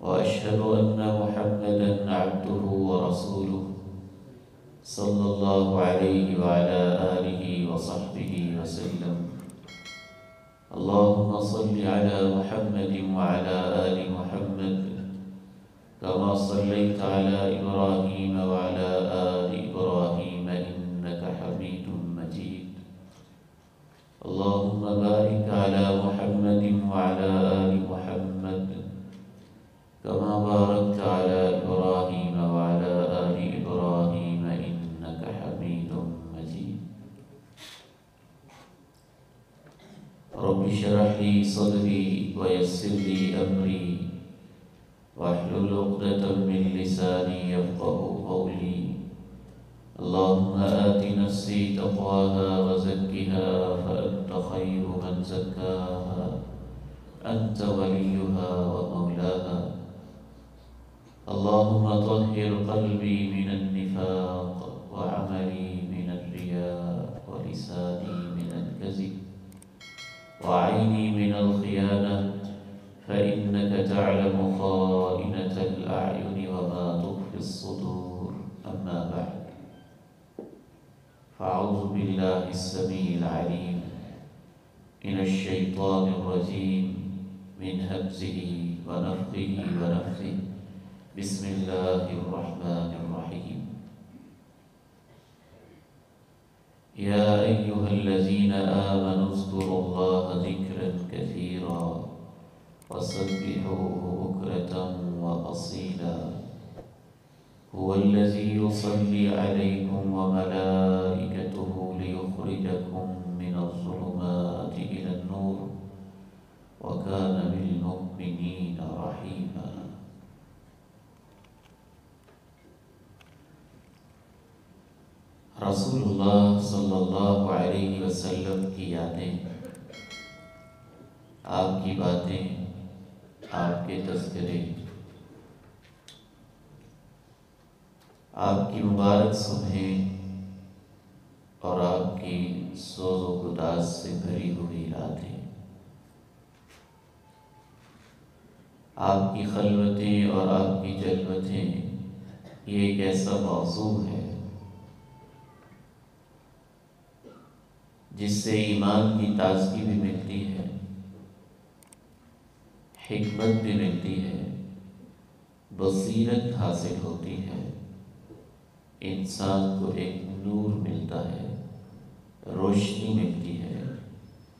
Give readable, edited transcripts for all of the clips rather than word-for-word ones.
وأشهد أن محمدًا عبده ورسوله صلى الله عليه وعلى آله وصحبه وسلم. اللهم صل على محمد وعلى آل محمد كما صليت على إبراهيم وعلى آل إبراهيم إنك حميد مجيد. اللهم بارك على محمد وعلى آل محمد كما باركت على إبراهيم وعلى آل إبراهيم إنك حميد مجيد. رب اشرح لي صدري ويسر لي أمري واحلل عقدة من لساني يفقهوا قولي. اللهم آت نفسي تقواها وزكها فأنت خير من زكاها أنت وليها ومولاها. اللهم طهر قلبي من النفاق وعملي من الرياء ولساني من الكذب وعيني من الخيانة فإنك تعلم خائنة الأعين وما تخفي الصدور. أما بعد، فأعوذ بالله السميع العليم من الشيطان الرجيم من همزه ونفخه ونفثه. بسم الله الرحمن الرحيم. يا أيها الذين آمنوا اذكروا الله ذكرا كثيرا وسبحوه بكرة وأصيلا. هو الذي يصلي عليكم وملائكته ليخرجكم من الظلمات إلى النور وكان بالمؤمنين رحيما. رسول اللہ صلی اللہ علیہ وسلم کی یادیں، آپ کی باتیں، آپ کے تذکرے، آپ کی مبارک صبحیں اور آپ کی سوز و گداز سے بھری ہوئی راتیں، آپ کی خلوتیں اور آپ کی جلوتیں، یہ ایک ایسا موضوع ہے جس سے ایمان کی تازگی بھی ملتی ہے، حکمت بھی ملتی ہے، بصیرت حاصل ہوتی ہے، انسان کو ایک نور ملتا ہے، روشنی ملتی ہے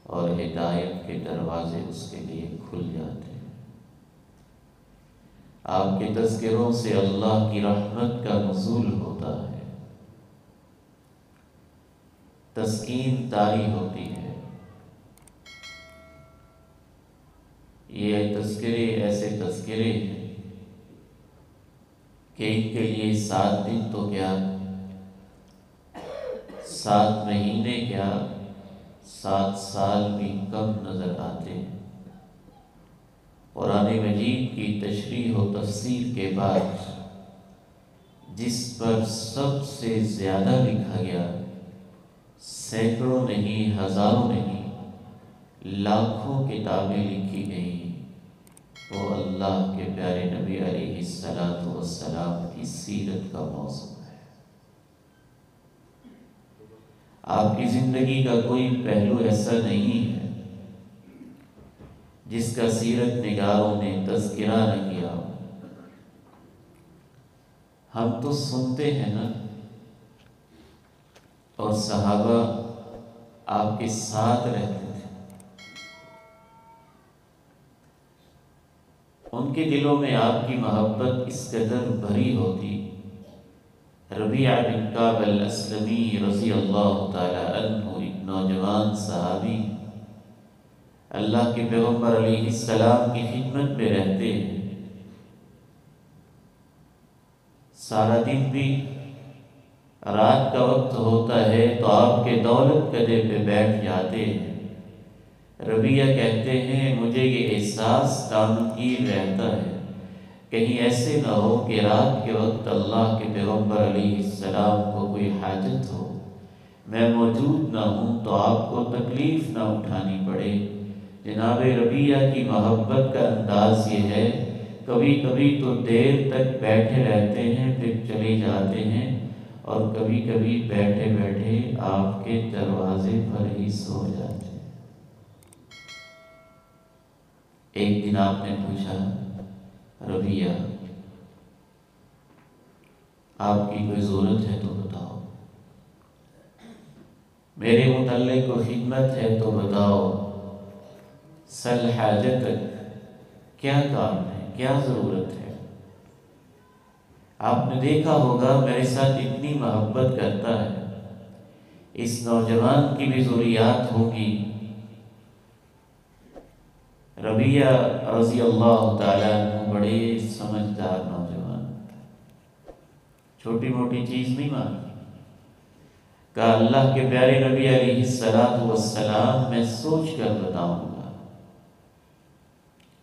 اور ہدایت کے دروازے اس کے لیے کھل جاتے ہیں۔ آپ کے تذکروں سے اللہ کی رحمت کا نزول ہوتا ہے، تسکین طاری ہوتی ہے۔ یہ تذکرے ایسے تذکرے ہیں کہ ان کے لیے 7 دن تو کیا، 7 مہینے کیا، 7 سال بھی کم نظر آتے ہیں۔ قرآن مجید کی تشریح و تفسیر کے بعد جس پر سب سے زیادہ لکھا گیا، سینکڑوں نہیں، ہزاروں نہیں، لاکھوں کتابیں لکھی گئیں، وہ اللہ کے پیارے نبی علیہ السلام کی سیرت کا موضوع ہے۔ آپ کی زندگی کا کوئی پہلو ایسا نہیں ہے جس کا سیرت نگاروں نے تذکرہ نہ کیا۔ ہم تو سنتے ہیں نا، اور صحابہ آپ کے ساتھ رہتے تھے، ان کے دلوں میں آپ کی محبت اس قدر بھری ہوتی۔ ربیعہ بن کعب الاسلمی رضی اللہ تعالی عنہ ایک نوجوان صحابی، اللہ کے پیغمبر علیہ السلام کی خدمت میں رہتے ہیں، سارا دن بھی رات کا وقت ہوتا ہے تو آپ کے دولت گدے پہ بیٹھ جاتے ہیں۔ ربیعہ کہتے ہیں مجھے یہ احساس تنقید رہتا ہے کہیں ایسے نہ ہو کہ رات کے وقت اللہ کے پیغمبر علیہ السلام کو کوئی حاجت ہو، میں موجود نہ ہوں تو آپ کو تکلیف نہ اٹھانی پڑے۔ جناب ربیعہ کی محبت کا انداز یہ ہے کبھی کبھی تو دیر تک بیٹھے رہتے ہیں پھر چلے جاتے ہیں، اور کبھی کبھی بیٹھے بیٹھے آپ کے دروازے پر ہی سو جاتے ہیں۔ ایک دن آپ نے پوچھا، ربیہ آپ کی کوئی ضرورت ہے تو بتاؤ، میرے متعلق کوئی خدمت ہے تو بتاؤ، سل حاجتک، کیا کام ہے، کیا ضرورت ہے؟ آپ نے دیکھا ہوگا میرے ساتھ اتنی محبت کرتا ہے، اس نوجوان کی بھی ضروریات ہوگی۔ ربیہ رضی اللہ تعالیٰ عنہ بڑے سمجھدار نوجوان، چھوٹی موٹی چیز نہیں مانی، کہا اللہ کے پیارے نبی علیہ السلام میں سوچ کر بتاؤں گا۔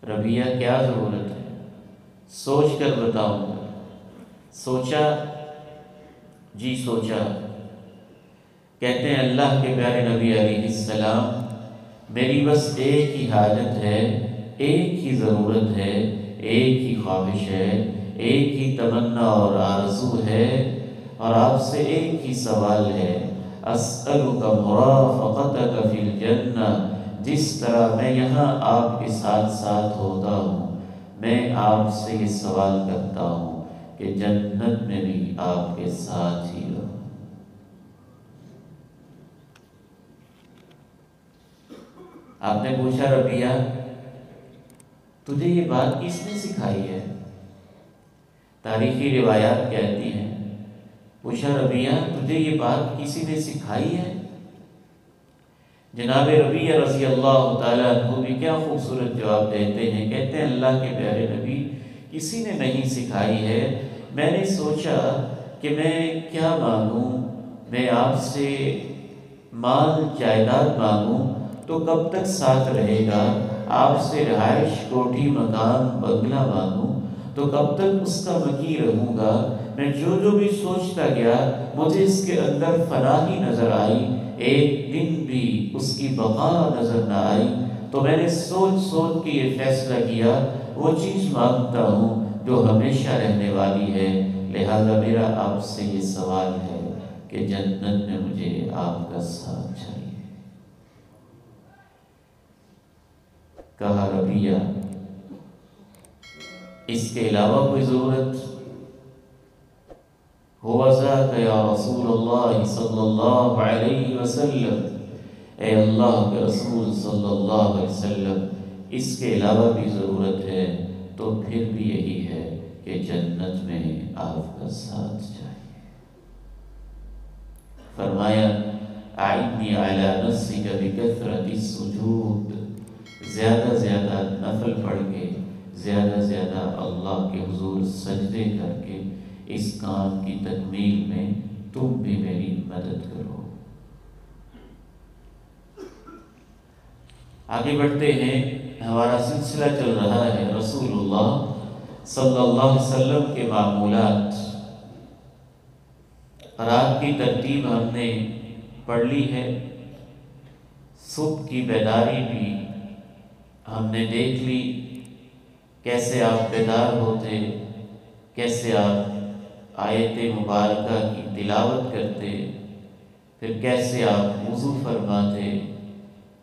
ربیہ کیا ضرورت ہے، سوچ کر بتاؤں گا۔ سوچا جی سوچا، کہتے ہیں اللہ کے پیارے نبی علیہ السلام، میری بس ایک ہی حاجت ہے، ایک ہی ضرورت ہے، ایک ہی خواہش ہے، ایک ہی تمنا اور آرزو ہے، اور آپ سے ایک ہی سوال ہے، اسألک مرافقتک فی الجنہ، جس طرح میں یہاں آپ کے ساتھ ساتھ ہوتا ہوں، میں آپ سے یہ سوال کرتا ہوں کہ جنت میں بھی آپ کے ساتھ ہی رہوں۔ آپ نے پوچھا ربیہ تجھے یہ بات کس نے سکھائی ہے؟ تاریخی روایات کہتی ہیں، پوچھا ربیہ تجھے یہ بات کسی نے سکھائی ہے؟ جناب ربیہ رضی اللہ تعالیٰ عنہ بھی کیا خوبصورت جواب دیتے ہیں، کہتے ہیں اللہ کے پیارے نبی کسی نے نہیں سکھائی ہے، میں نے سوچا کہ میں کیا مانگوں، میں آپ سے مال جائیداد مانگوں تو کب تک ساتھ رہے گا، آپ سے رہائش کوٹھی مکان بنگلہ مانگوں تو کب تک اس کا مکی رہوں گا۔ میں جو بھی سوچتا گیا مجھے اس کے اندر فنا ہی نظر آئی، ایک دن بھی اس کی بقا نظر نہ آئی، تو میں نے سوچ سوچ کے یہ فیصلہ کیا وہ چیز مانگتا ہوں جو ہمیشہ رہنے والی ہے، لہذا میرا آپ سے یہ سوال ہے کہ جنت میں مجھے آپ کا ساتھ چاہیے۔ کہا ربیہ اس کے علاوہ کوئی ضرورت؟ ہوا ذاک یا رسول اللہ صلی اللہ علیہ وسلم، اے اللہ کے رسول صلی اللہ علیہ وسلم اس کے علاوہ بھی ضرورت ہے تو پھر بھی یہی ہے کہ جنت میں آپ کا ساتھ چاہیے۔ فرمایا اعنی علی نفسک بکثرۃ السجود، زیادہ زیادہ نفل پڑھ کے، زیادہ زیادہ اللہ کے حضور سجدے کر کے اس کام کی تکمیل میں تم بھی میری مدد کرو۔ آگے بڑھتے ہیں، ہمارا سلسلہ چل رہا ہے رسول اللہ صلی اللہ علیہ وسلم کے معمولات، رات کی ترتیب ہم نے پڑھ لی ہے، صبح کی بیداری بھی ہم نے دیکھ لی، کیسے آپ بیدار ہوتے، کیسے آپ آیت مبارکہ کی تلاوت کرتے، پھر کیسے آپ وضو فرماتے،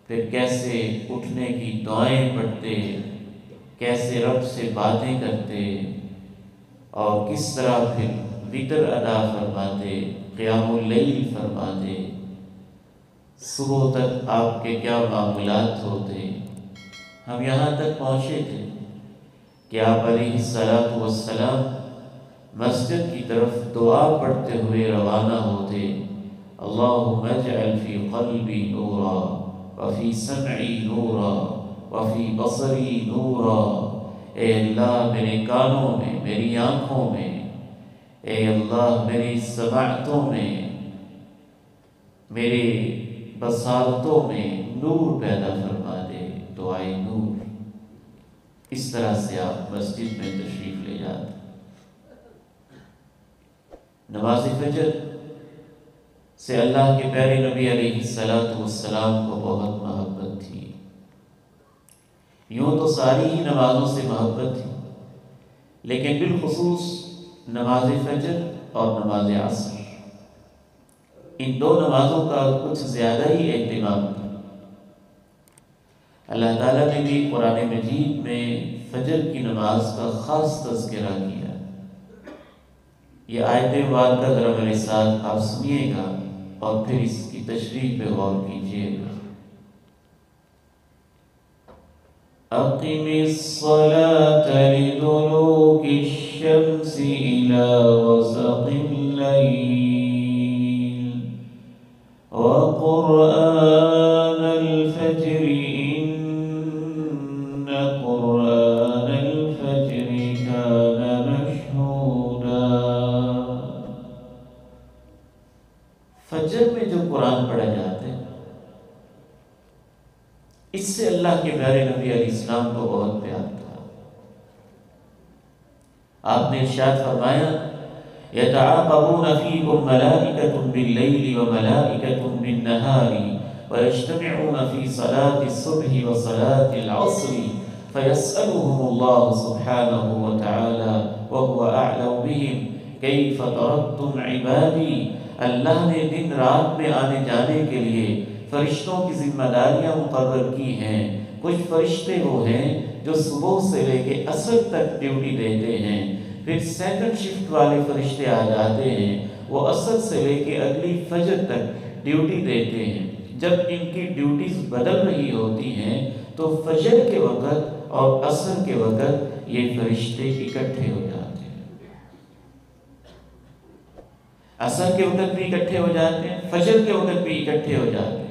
پھر کیسے اٹھنے کی دعائیں پڑھتے، کیسے رب سے باتیں کرتے، اور کس طرح پھر وتر ادا فرماتے، قیام اللیل فرماتے، صبح تک آپ کے کیا معاملات ہوتے۔ ہم یہاں تک پہنچے تھے کہ آپ علیہ السلام مسجد کی طرف دعا پڑھتے ہوئے روانہ ہوتے، اللہم اجعل فی قلبی نورا وفی سمعی نورا وفی بصری نورا، اے اللہ میرے کانوں میں، میری آنکھوں میں، اے اللہ میری سماعتوں میں، میرے بصارتوں میں نور پیدا فرما دے، دعائے نور۔ اس طرح سے آپ مسجد میں تشریف لے جاتے۔ نماز فجر سے اللہ کے پیارے نبی علیہ السلام کو بہت محبت تھی، یوں تو ساری ہی نمازوں سے محبت تھی، لیکن بالخصوص نماز فجر اور نماز عصر، ان دو نمازوں کا کچھ زیادہ ہی اہتمام تھا۔ اللہ تعالیٰ نے بھی قرآن مجید میں فجر کی نماز کا خاص تذکرہ کیا۔ یہ آیت مبارکہ ذرا میرے ساتھ آپ سنیے گا اور پھر اس کی تشریح پہ غور کیجیے گا۔ اقم الصلاة لدلوک الشمس إلى غسق الليل وقرآن الفجر إن قرآن الفجر كان مشهودا۔ فجر میں جو قرآن پڑھا جاتا ہے، اس سے اللہ کے پیارے نبی علیہ السلام کو بہت پیار تھا۔ آپ نے ارشاد فرمایا یتعاقبون فیکم ملائکۃ باللیل وملائکۃ بالنہار ویجتمعون فی صلاة الصبح وصلاة العصر فیسألهم اللہ سبحانہ وتعالی وهو اعلم بهم کیف ترکتم عبادی۔ اللہ نے دن رات میں آنے جانے کے لیے فرشتوں کی ذمہ داریاں مقرر کی ہیں۔ کچھ فرشتے وہ ہیں جو صبح سے لے کے عصر تک ڈیوٹی دیتے ہیں، پھر سیکنڈ شفٹ والے فرشتے آ جاتے ہیں، وہ عصر سے لے کے اگلی فجر تک ڈیوٹی دیتے ہیں۔ جب ان کی ڈیوٹیز بدل رہی ہوتی ہیں تو فجر کے وقت اور عصر کے وقت یہ فرشتے اکٹھے ہو جاتے ہیں۔ عصر کے وقت بھی اکٹھے ہو جاتے ہیں، فجر کے وقت بھی اکٹھے ہو جاتے ہیں۔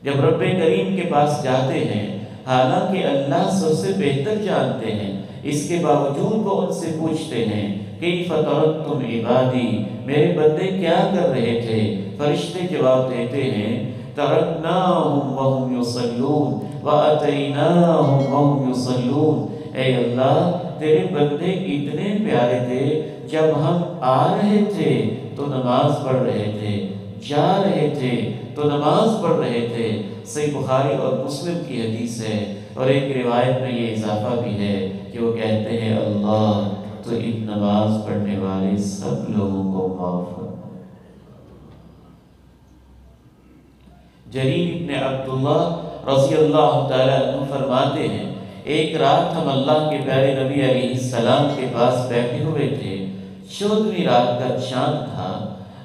جب رب کریم کے پاس جاتے ہیں، حالانکہ اللہ سب سے بہتر جانتے ہیں، اس کے باوجود وہ ان سے پوچھتے ہیں کیف ترکتم عبادی، میرے بندے کیا کر رہے تھے؟ فرشتے جواب دیتے ہیں ترکناہم وہم یصلون واتیناہم وہم یصلون۔ اے اللہ، تیرے بندے اتنے پیارے تھے، جب ہم آ رہے تھے تو نماز پڑھ رہے تھے، جا رہے تھے تو نماز پڑھ رہے تھے۔ صحیح بخاری اور مسلم کی حدیث ہے، اور ایک روایت میں یہ اضافہ بھی ہے کہ وہ کہتے ہیں اللہ تو ان نماز پڑھنے والے سب لوگوں کو معاف فرما۔ جریر ابن عبداللہ رضی اللہ تعالیٰ عنہ فرماتے ہیں ایک رات ہم اللہ کے پیارے نبی علیہ السلام کے پاس بیٹھے ہوئے تھے، 14ویں رات کا چاند تھا۔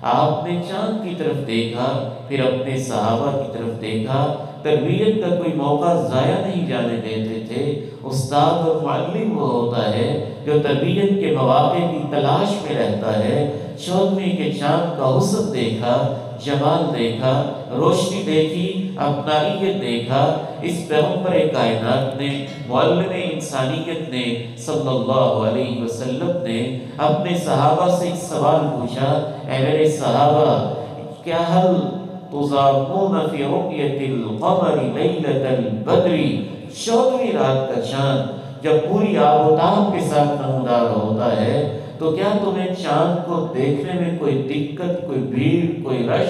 آپ نے چاند کی طرف دیکھا، پھر اپنے صحابہ کی طرف دیکھا، تربیت کا کوئی موقع ضائع نہیں جانے دیتے تھے۔ استاد اور معلم وہ ہوتا ہے جو تربیت کے مواقع کی تلاش میں رہتا ہے۔ 14ویں کے چاند کا حسن دیکھا، جمال دیکھا، روشنی دیکھی، اپنائیت دیکھا۔ اس پیغمبر کائنات نے، معلم انسانیت نے صلی اللہ علیہ وسلم نے اپنے صحابہ سے ایک سوال پوچھا، اے میرے صحابہ، کیا حل تضامون فی رؤیت القمر لیلۃ البدر، 14ویں رات کا چاند جب پوری آب و تاب کے ساتھ نمودار ہوتا ہے تو کیا تمہیں چاند کو دیکھنے میں کوئی دقت، کوئی بھیڑ، کوئی رش،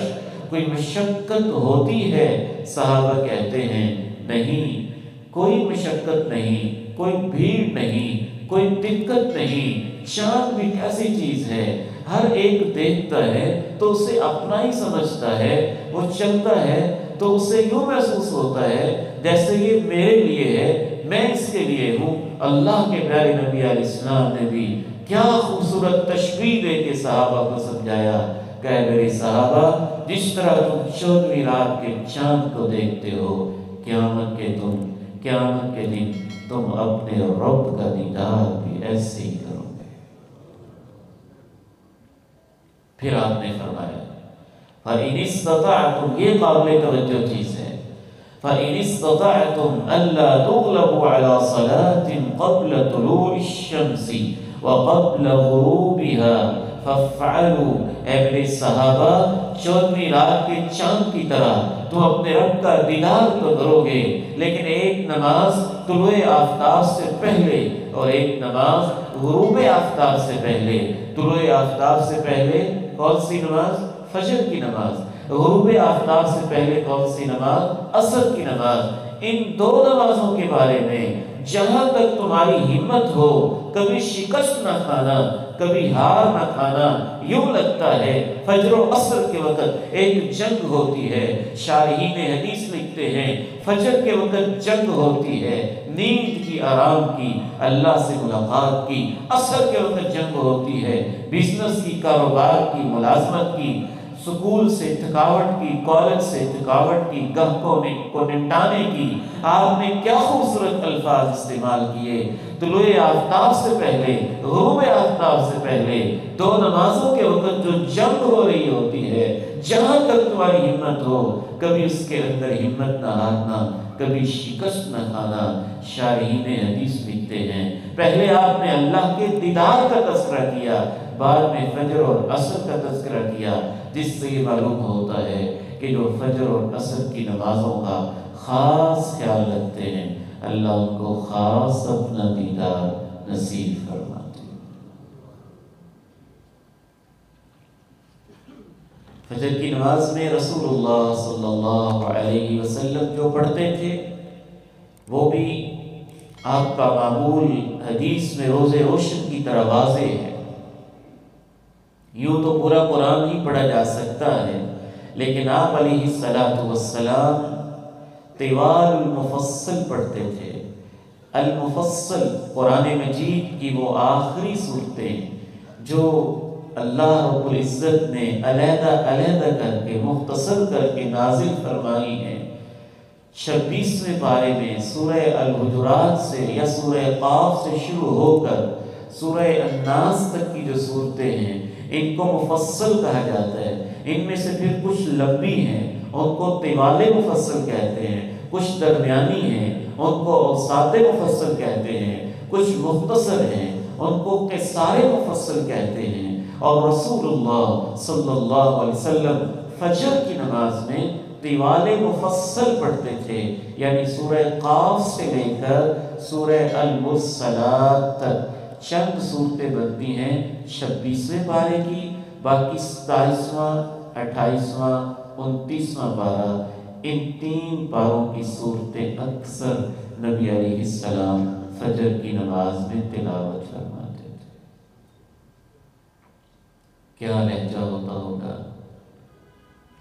کوئی مشقت ہوتی ہے؟ صحابہ کہتے ہیں نہیں، کوئی مشقت نہیں، کوئی بھیڑ نہیں، کوئی دقت نہیں۔ چاند بھی ایسی چیز ہے، ہر ایک دیکھتا ہے تو اسے اپنا ہی سمجھتا ہے، وہ چلتا ہے تو اسے یوں محسوس ہوتا ہے جیسے یہ میرے لیے ہے، میں اس کے لیے ہوں۔ اللہ کے پیارے نبی علیہ السلام نے بھی کیا خوبصورت تشبیہ دے کے صحابہ کو سمجھایا کہ میرے صحابہ، جس طرح تم 14ویں رات کے چاند کو دیکھتے ہو، قیامت کے دن تم اپنے رب کا دیدار بھی ایسے ہی کرو گے۔ پھر آپ نے فرمایا فَإِنِ اسْتَطَعْتُمْ، یہ قابل توجہ چیز ہے، فَإِنِ اسْتَطَعْتُمْ أَلَّا تُغْلَبُوا عَلَى صَلَاةٍ قَبْلَ طُلُوعِ الشَّمْسِ وَقَبْلَ غُرُوبِهَا فَافْعَلُوا۔ اے میرے صحابہ، 14ویں رات کے چاند کی طرح تم اپنے رب کا دیدار تو کرو گے، لیکن ایک نماز طلوع آفتاب سے پہلے اور ایک نماز غروب آفتاب سے پہلے۔ طلوع آفتاب سے پہلے کون سی نماز؟ فجر کی نماز۔ غروب آفتاب سے پہلے کون سی نماز؟ عصر کی نماز۔ ان دو نمازوں کے بارے میں جہاں تک تمہاری ہمت ہو کبھی شکست نہ کھانا، کبھی ہار نہ کھانا۔ یوں لگتا ہے فجر و عصر کے وقت ایک جنگ ہوتی ہے۔ شارحین حدیث لکھتے ہیں فجر کے وقت جنگ ہوتی ہے، نیند کی، آرام کی، اللہ سے ملاقات کی۔ عصر کے وقت جنگ ہوتی ہے، بزنس کی، کاروبار کی، ملازمت کی، سکول سے تھکاوٹ کی، کالج سے تھکاوٹ کی، گاہکوں کو نمٹانے کی۔ آپ نے کیا خوبصورت الفاظ استعمال کیے۔ طلوع آفتاب سے پہلے، غروب آفتاب سے پہلے، دو نمازوں کے وقت جو جنگ ہو رہی ہوتی ہے، جہاں تک تمہاری ہمت ہو کبھی اس کے اندر ہمت نہ ہارنا، کبھی شکست نہ کھانا۔ شارحین حدیث لکھتے ہیں پہلے آپ نے اللہ کے دیدار کا تذکرہ کیا، بعد میں فجر اور عصر کا تذکرہ کیا، جس سے یہ معلوم ہوتا ہے کہ جو فجر اور عصر کی نمازوں کا خاص خیال رکھتے ہیں اللہ ان کو خاص اپنا دیدار نصیب فرماتے ہیں۔ فجر کی نماز میں رسول اللہ صلی اللہ علیہ وسلم جو پڑھتے تھے وہ بھی آپ کا معمول حدیث میں روز روشن کی طرح واضح ہے۔ یوں تو پورا قرآن ہی پڑھا جا سکتا ہے، لیکن آپ علیہ السلام طوال المفصل پڑھتے تھے۔ المفصل قرآن مجید کی وہ آخری صورتیں جو اللہ رب العزت نے علیحدہ علیحدہ کر کے، مختصر کر کے نازل فرمائی ہیں۔ 26ویں پارے میں سورہ الحجرات سے یا سورہ قاف سے شروع ہو کر سورہ الناس تک کی جو صورتیں ہیں ان کو مفصل کہا جاتا ہے۔ ان میں سے پھر کچھ لمبی ہیں، ان کو طوال مفصل کہتے ہیں، کچھ درمیانی ہیں، ان کو اوساط مفصل کہتے ہیں، کچھ مختصر ہیں، ان کو قصار مفصل کہتے ہیں۔ اور رسول اللہ صلی اللہ علیہ وسلم فجر کی نماز میں طوال مفصل پڑھتے تھے، یعنی سورہ قاف سے لے کر سورہ المرسلات تک چند صورتیں بنتی ہیں 26ویں پارے کی، باقی 27واں، 28واں، 29واں پارہ، ان 3 پاروں کی صورتیں اکثر نبی علیہ السلام فجر کی نماز میں تلاوت فرماتے تھے۔ کیا لہجہ ہوتا ہوگا،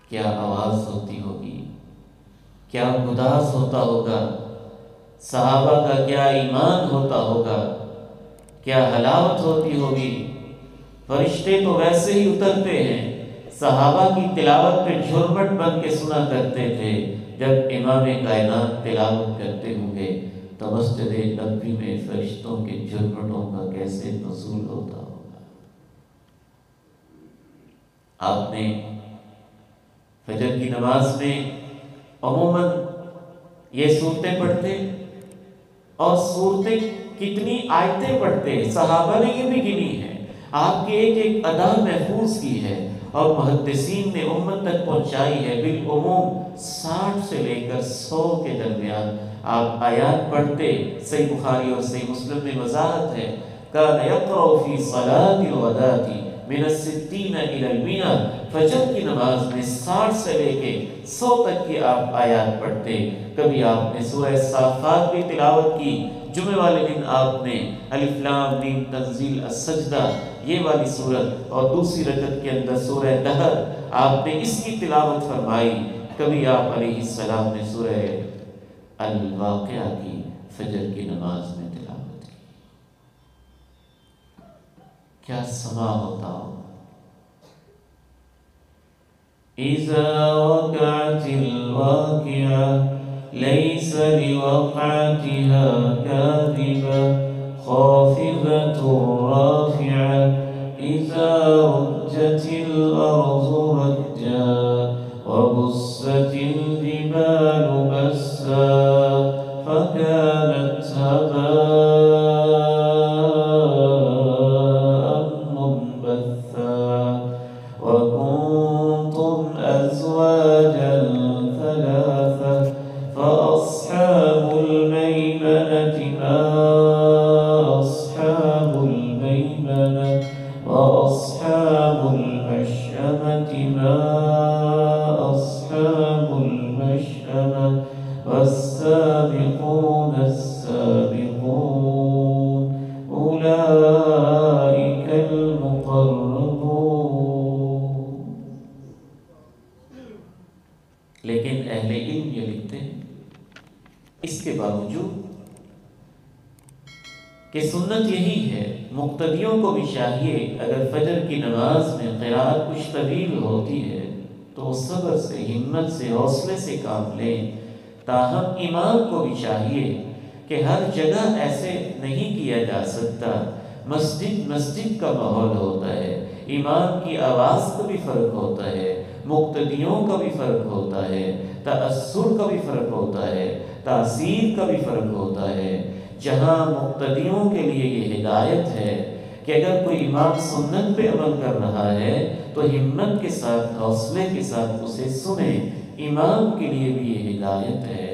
کیا آواز ہوتی ہوگی، کیا گداز ہوتا ہوگا، صحابہ کا کیا ایمان ہوتا ہوگا، کیا حلاوت ہوتی ہوگی۔ فرشتے تو ویسے ہی اترتے ہیں، صحابہ کی تلاوت پہ جھرمٹ بن کے سنا کرتے تھے۔ جب امام کائنات تلاوت کرتے ہوں گے تو مسجد نبوی میں فرشتوں کے جھرمٹوں کا کیسے نزول ہوتا ہوگا۔ آپ نے فجر کی نماز میں عموماً یہ صورتیں پڑھتے، اور صورتیں کتنی آیتیں پڑھتے صحابہ نے یہ بھی گنی ہے، آپ کی ایک ایک ادا محفوظ کی ہے اور محدثین نے امت تک پہنچائی ہے۔ بالعموم 60 سے لے کر 100 کے درمیان آپ آیات پڑھتے۔ صحیح بخاری اور صحیح مسلم میں وضاحت ہے کان یقرأ فی صلاۃ الغداۃ من الستین الی المئہ، فجر کی نماز میں 60 سے لے کے 100 تک کی آپ آیات پڑھتے۔ کبھی آپ نے سورہ صافات بھی تلاوت کی، جمعے والے دن آپ نے الف لام میم تنزیل السجدہ یہ والی سورت، اور دوسری رکعت کے اندر سورہ دہر آپ نے اس کی تلاوت فرمائی۔ کبھی آپ علیہ السلام نے سورہ الواقعہ کی فجر کی نماز میں تلاوت کی۔ کیا سما ہوتا ہو۔ اذا وقعت الواقعہ ليس لوقعتها كاذبة خافضة رافعة إذا رجت الأرض رجا وبست الجبال بسا فكانت هباء منبثا وكنتم أزواجا ثلاثة فأصحاب الميمنة ما أصحاب الميمنة وأصحاب المشأمة باوجود کہ سنت یہی ہے، مقتدیوں کو بھی چاہیے اگر فجر کی نماز میں قرات کچھ طویل ہوتی ہے تو صبر سے، ہمت سے، حوصلے سے کام لیں۔ تاہم امام کو بھی چاہیے کہ ہر جگہ ایسے نہیں کیا جا سکتا۔ مسجد کا ماحول ہوتا ہے، امام کی آواز کا بھی فرق ہوتا ہے، مقتدیوں کا بھی فرق ہوتا ہے، تأثر کا بھی فرق ہوتا ہے، تاثیر کا بھی فرق ہوتا ہے۔ جہاں مقتدیوں کے لیے یہ ہدایت ہے کہ اگر کوئی امام سنت پہ عمل کر رہا ہے تو ہمت کے ساتھ، حوصلے کے ساتھ اسے سنیں۔ امام کے لیے بھی یہ ہدایت ہے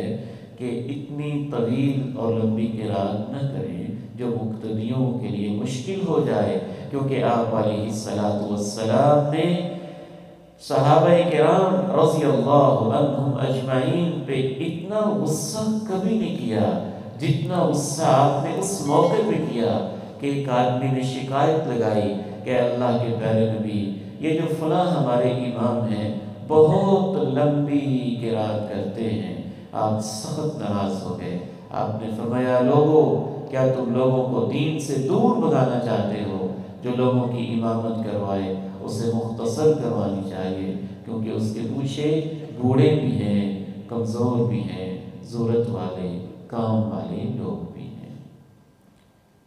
کہ اتنی طویل اور لمبی قرات نہ کریں جو مقتدیوں کے لیے مشکل ہو جائے، کیونکہ آپ علیہ الصلوۃ والسلام نے صحابہ کرام رضی اللہ عنہم اجمعین پہ اتنا غصہ کبھی نہیں کیا جتنا غصہ آپ نے اس موقع پہ کیا کہ ایک آدمی نے شکایت لگائی کہ اللہ کے پیارے نبی، یہ جو فلاں ہمارے امام ہیں بہت لمبی قرات کرتے ہیں۔ آپ سخت ناراض ہو گئے۔ آپ نے فرمایا، لوگوں، کیا تم لوگوں کو دین سے دور بھگانا چاہتے ہو؟ جو لوگوں کی امامت کروائے اسے مختصر کروانی چاہیے، کیونکہ اس کے پیچھے بوڑھے بھی ہیں، کمزور بھی ہیں، ضرورت والے، کام والے لوگ بھی ہیں۔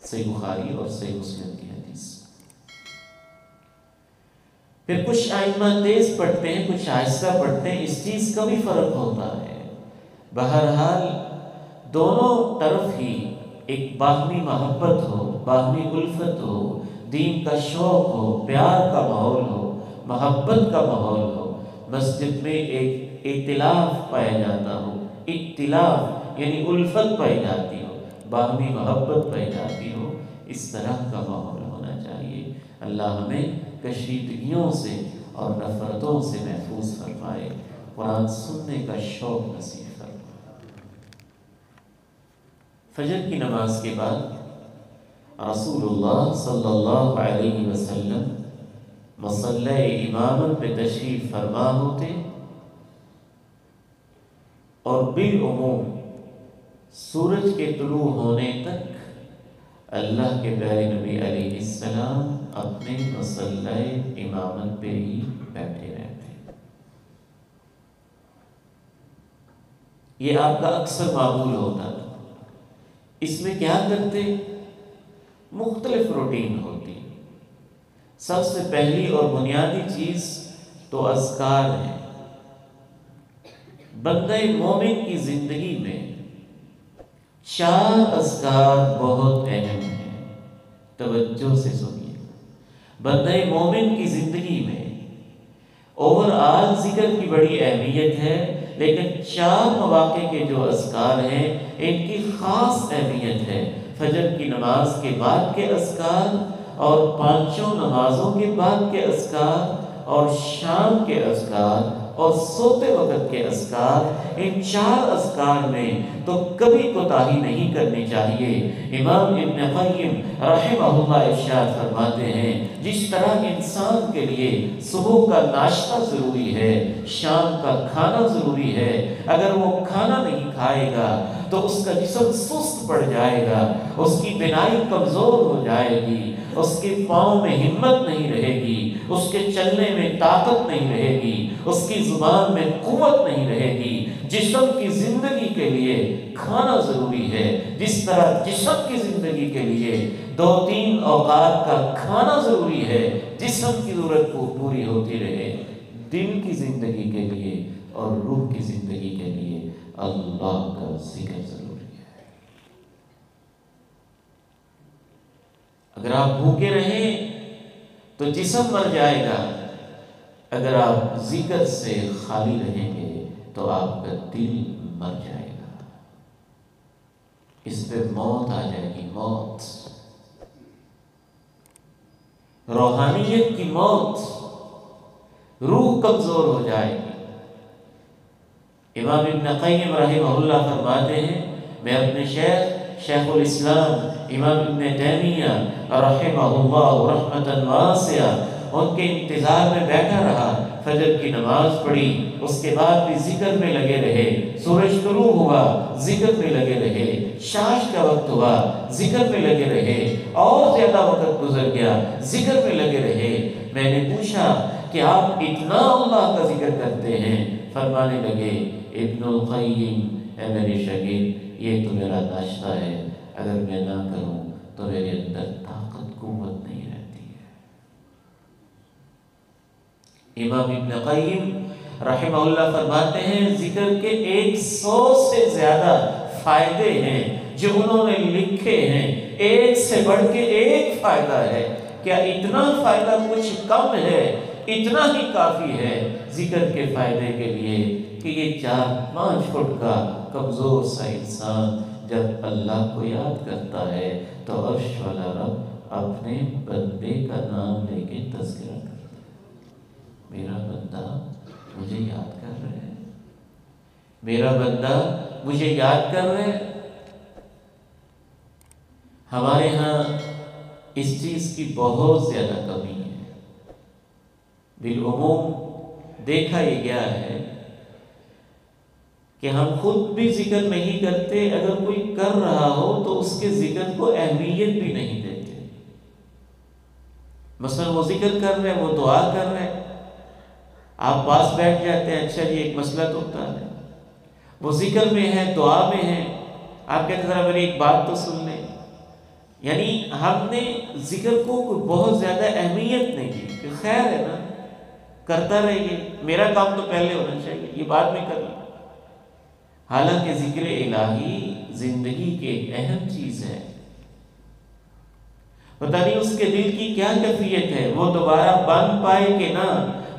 صحیح بخاری اور صحیح مسلم کی حدیث۔ پھر کچھ ائمہ تیز پڑھتے ہیں، کچھ آہستہ پڑھتے ہیں، اس چیز کا بھی فرق ہوتا ہے۔ بہرحال دونوں طرف ہی ایک باہمی محبت ہو، باہمی الفت ہو، دین کا شوق ہو، پیار کا ماحول ہو، محبت کا ماحول ہو، مسجد میں ایک ائتلاف پایا جاتا ہو، اختلاف یعنی الفت پائی جاتی ہو، باہمی محبت پائی جاتی ہو، اس طرح کا ماحول ہونا چاہیے۔ اللہ ہمیں کشیدگیوں سے اور نفرتوں سے محفوظ فرمائے، قرآن سننے کا شوق نصیب فرمائے۔ فجر کی نماز کے بعد رسول اللہ صلی اللہ علیہ وسلم مصلی امامت پہ تشریف فرما ہوتے اور بالعموم سورج کے طلوع ہونے تک اللہ کے پیارے نبی علیہ السلام اپنے مصلی امامت پہ ہی بیٹھے رہتے۔ یہ آپ کا اکثر معمول ہوتا تھا۔ اس میں کیا کرتے؟ مختلف روٹین ہوتی۔ سب سے پہلی اور بنیادی چیز تو اذکار ہے۔ بندہ مومن کی زندگی میں 4 اذکار بہت اہم ہیں، توجہ سے سنیے۔ بندہ مومن کی زندگی میں اوورآل ذکر کی بڑی اہمیت ہے، لیکن 4 مواقع کے جو اذکار ہیں ان کی خاص اہمیت ہے۔ فجر کی نماز کے بعد کے اذکار اور 5 نمازوں کے بعد کے اذکار اور شام کے اذکار اور سوتے وقت کے اذکار، ان 4 اذکار میں تو کبھی کوتاہی نہیں کرنی چاہیے۔ امام ابن قیم رحمہ اللہ ارشاد فرماتے ہیں، جس طرح انسان کے لیے صبح کا ناشتہ ضروری ہے، شام کا کھانا ضروری ہے، اگر وہ کھانا نہیں کھائے گا تو اس کا جسم سست پڑ جائے گا، اس کی بینائی کمزور ہو جائے گی، اس کے پاؤں میں ہمت نہیں رہے گی، اس کے چلنے میں طاقت نہیں رہے گی، اس کی زبان میں قوت نہیں رہے گی۔ جسم کی زندگی کے لیے کھانا ضروری ہے، جس طرح جسم کی زندگی کے لیے 2-3 اوقات کا کھانا ضروری ہے، جسم کی ضرورت کو پوری ہوتی رہے، دل کی زندگی کے لیے اور روح کی زندگی کے لیے اللہ کا ذکر ضروری ہے۔ اگر آپ بھوکے رہیں تو جسم مر جائے گا، اگر آپ ذکر سے خالی رہیں گے تو آپ کا دل مر جائے گا، اس پہ موت آ جائے گی، موت، روحانیت کی موت، روح کمزور ہو جائے گی۔ امام ابن قیم رحمہ اللہ فرماتے ہیں، میں اپنے شیخ الاسلام امام ابن تیمیہ رحمہ اللہ رحمۃ واسعہ ان کے انتظار میں بیٹھا رہا، فجر کی نماز پڑھی، اس کے بعد بھی ذکر میں لگے رہے، سورج طلوع ہوا ذکر میں لگے رہے، شاش کا وقت ہوا ذکر میں لگے رہے، اور زیادہ وقت گزر گیا ذکر میں لگے رہے۔ میں نے پوچھا کہ آپ اتنا اللہ کا ذکر کرتے ہیں؟ فرمانے لگے ابن القیم، اے میرے شاگرد، یہ تو میرا ناشتہ ہے، اگر میں نہ کروں تو میرے اندر طاقت قوت نہیں رہتی ہے۔ امام ابن قیم رحمہ اللہ فرماتے ہیں ذکر کے 100 سے زیادہ فائدے ہیں جو انہوں نے لکھے ہیں، ایک سے بڑھ کے ایک فائدہ ہے۔ کیا اتنا فائدہ کچھ کم ہے؟ اتنا ہی کافی ہے ذکر کے فائدے کے لیے کہ یہ 4-5 فٹ کا کمزور سا انسان جب اللہ کو یاد کرتا ہے تو عرش والا رب اپنے بندے کا نام لے کے تذکرہ کرتا ہے، میرا بندہ مجھے یاد کر رہے ہیں، میرا بندہ مجھے یاد کر رہے ہیں۔ ہمارے ہاں اس چیز کی بہت زیادہ کمی ہے۔ بالعموم دیکھا یہ گیا ہے کہ ہم خود بھی ذکر نہیں کرتے، اگر کوئی کر رہا ہو تو اس کے ذکر کو اہمیت بھی نہیں دیتے۔ مثلا وہ ذکر کر رہے ہیں، وہ دعا کر رہے ہیں، آپ پاس بیٹھ جاتے ہیں، اچھا جی ایک مسئلہ تو ہوتا ہے، وہ ذکر میں ہے، دعا میں ہے، آپ کہتے ہیں ذرا میری ایک بات تو سن لیں۔ یعنی ہم نے ذکر کو بہت زیادہ اہمیت نہیں دی کہ خیر ہے نا، کرتا رہیے، میرا کام تو پہلے ہونا چاہیے، یہ بعد میں کر لیں۔ حالانکہ ذکر الہی زندگی کی ایک اہم چیز ہے۔ پتہ نہیں اس کے دل کی کیا کیفیت ہے، وہ دوبارہ بن پائے کہ نہ،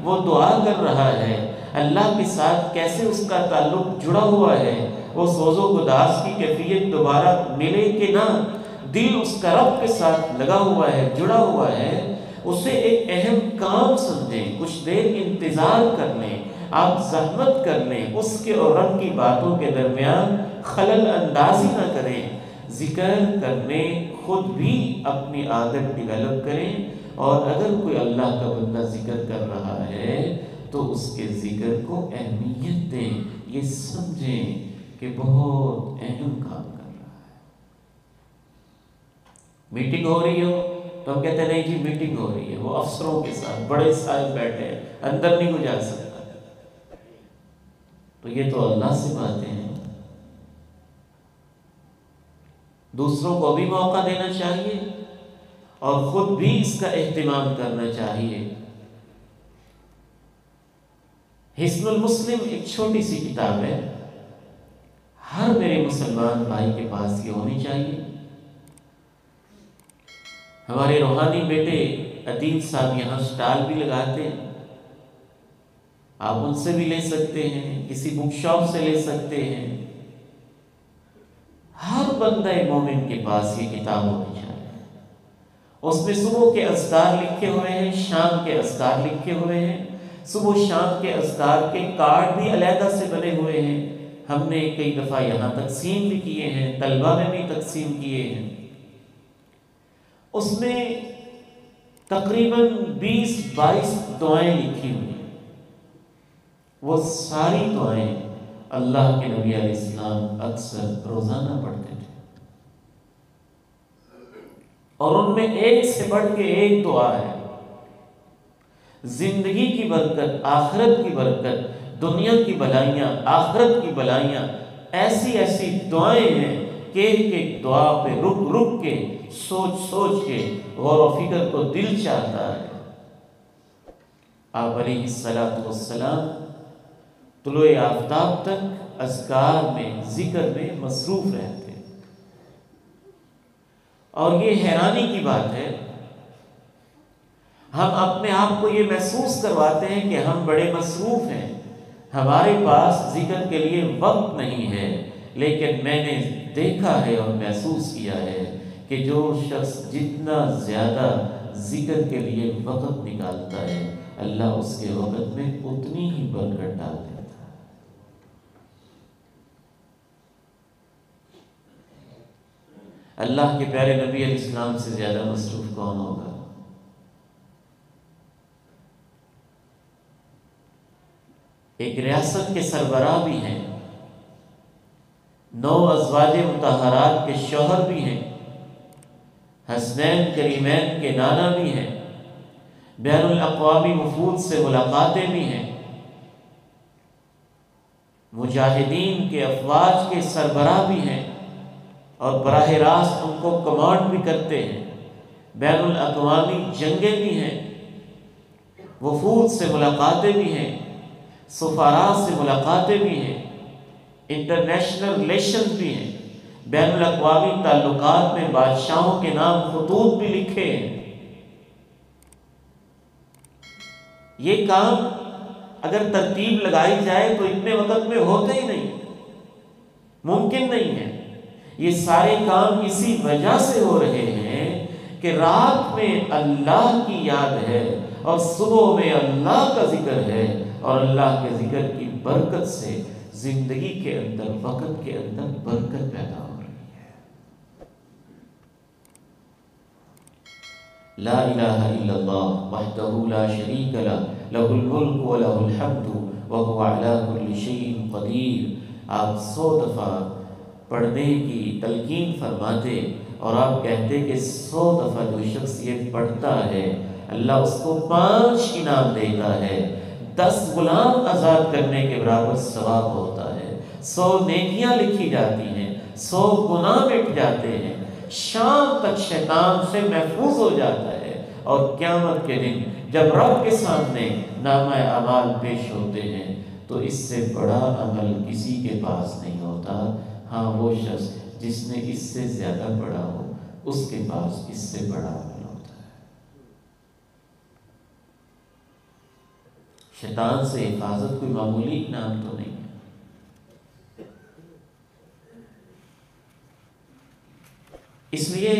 وہ دعا کر رہا ہے، اللہ کے ساتھ کیسے اس کا تعلق جڑا ہوا ہے، وہ سوز و گداز کی کیفیت دوبارہ ملے کہ نہ، دل اس کا رب کے ساتھ لگا ہوا ہے، جڑا ہوا ہے، اسے ایک اہم کام سمجھیں، کچھ دیر انتظار کر لیں، آپ زحمت کر لیں، اس کے اور رب کی باتوں کے درمیان خلل اندازی نہ کریں، ذکر کرنے خود بھی اپنی عادت ڈیولپ کریں، اور اگر کوئی اللہ کا بندہ ذکر کر رہا ہے تو اس کے ذکر کو اہمیت دیں، یہ سمجھیں کہ بہت اہم کام کر رہا ہے۔ میٹنگ ہو رہی ہو تو ہم کہتے ہیں نہیں جی میٹنگ ہو رہی ہے، وہ افسروں کے ساتھ بڑے صاحب بیٹھے ہیں، اندر نہیں کو جا سکتا، تو یہ تو اللہ سے باتیں ہیں۔ دوسروں کو بھی موقع دینا چاہیے اور خود بھی اس کا اہتمام کرنا چاہیے۔ حصن المسلم ایک چھوٹی سی کتاب ہے، ہر میرے مسلمان بھائی کے پاس یہ ہونی چاہیے۔ ہمارے روحانی بیٹے عدیل صاحب یہاں سٹال بھی لگاتے ہیں، آپ ان سے بھی لے سکتے ہیں، کسی بک شاپ سے لے سکتے ہیں۔ ہر بندہ مومن کے پاس یہ کتاب ہونی چاہیے۔ اس میں صبح کے اذکار لکھے ہوئے ہیں، شام کے اذکار لکھے ہوئے ہیں، صبح شام کے اذکار کے کارڈ بھی علیحدہ سے بنے ہوئے ہیں، ہم نے کئی دفعہ یہاں تقسیم بھی کیے ہیں، طلبہ میں بھی تقسیم کیے ہیں۔ اس میں تقریباً 20-22 دعائیں لکھی ہوئی ہیں، وہ ساری دعائیں اللہ کے نبی علیہ السلام اکثر روزانہ پڑھتے تھے، اور ان میں ایک سے بڑھ کے ایک دعا ہے۔ زندگی کی برکت، آخرت کی برکت، دنیا کی بلائیاں، آخرت کی بلائیاں، ایسی ایسی دعائیں ہیں کہ ایک دعا پہ رک رک کے، سوچ سوچ کے، غور و فکر کو دل چاہتا ہے۔ آپ علیہ السلام طلوع آفتاب تک اذکار میں، ذکر میں مصروف رہتے، اور یہ حیرانی کی بات ہے، ہم اپنے آپ کو یہ محسوس کرواتے ہیں کہ ہم بڑے مصروف ہیں، ہمارے پاس ذکر کے لیے وقت نہیں ہے، لیکن میں نے دیکھا ہے اور محسوس کیا ہے کہ جو شخص جتنا زیادہ ذکر کے لیے وقت نکالتا ہے، اللہ اس کے وقت میں اتنی ہی برکت ڈال دیتا ہے۔ اللہ کے پیارے نبی علیہ السلام سے زیادہ مصروف کون ہوگا؟ ایک ریاست کے سربراہ بھی ہیں، 9 ازواج مطہرات کے شوہر بھی ہیں، حسنین کریمین کے نانا بھی ہیں، بین الاقوامی وفود سے ملاقاتیں بھی ہیں، مجاہدین کے افواج کے سربراہ بھی ہیں اور براہ راست ان کو کمانڈ بھی کرتے ہیں، بین الاقوامی جنگیں بھی ہیں، وفود سے ملاقاتیں بھی ہیں، سفراء سے ملاقاتیں بھی ہیں، انٹرنیشنل ریلیشنز بھی ہیں، بین الاقوامی تعلقات میں بادشاہوں کے نام خطوط بھی لکھے ہیں۔ یہ کام اگر ترتیب لگائی جائے تو اتنے وقت میں ہوتے ہی نہیں، ممکن نہیں ہے۔ یہ سارے کام اسی وجہ سے ہو رہے ہیں کہ رات میں اللہ کی یاد ہے اور صبح میں اللہ کا ذکر ہے، اور اللہ کے ذکر کی برکت سے زندگی کے اندر، وقت کے اندر برکت پیدا ہو رہی ہے۔ لا الہ الا اللہ وحدہ لا شریک لہ، لہ الملک ولہ الحمد وہو علی کل شیء قدیر۔ آپ 100 دفعہ پڑھنے کی تلقین فرماتے اور آپ کہتے کہ 100 دفعہ جو شخص یہ پڑھتا ہے اللہ اس کو 5 انعام دیتا ہے، 10 غلام آزاد کرنے کے برابر ثواب ہوتا ہے، 100 نیکیاں لکھی جاتی ہیں، 100 گناہ مٹ جاتے ہیں، شام تک شیطان سے محفوظ ہو جاتا ہے، اور قیامت کے دن جب رب کے سامنے نامہ اعمال پیش ہوتے ہیں تو اس سے بڑا عمل کسی کے پاس نہیں ہوتا۔ ہاں، وہ شخص جس نے اس سے زیادہ پڑھا ہو اس کے پاس اس سے بڑا عمل ہوتا ہے۔ شیطان سے حفاظت کوئی معمولی انعام تو نہیں ہے۔ اس لیے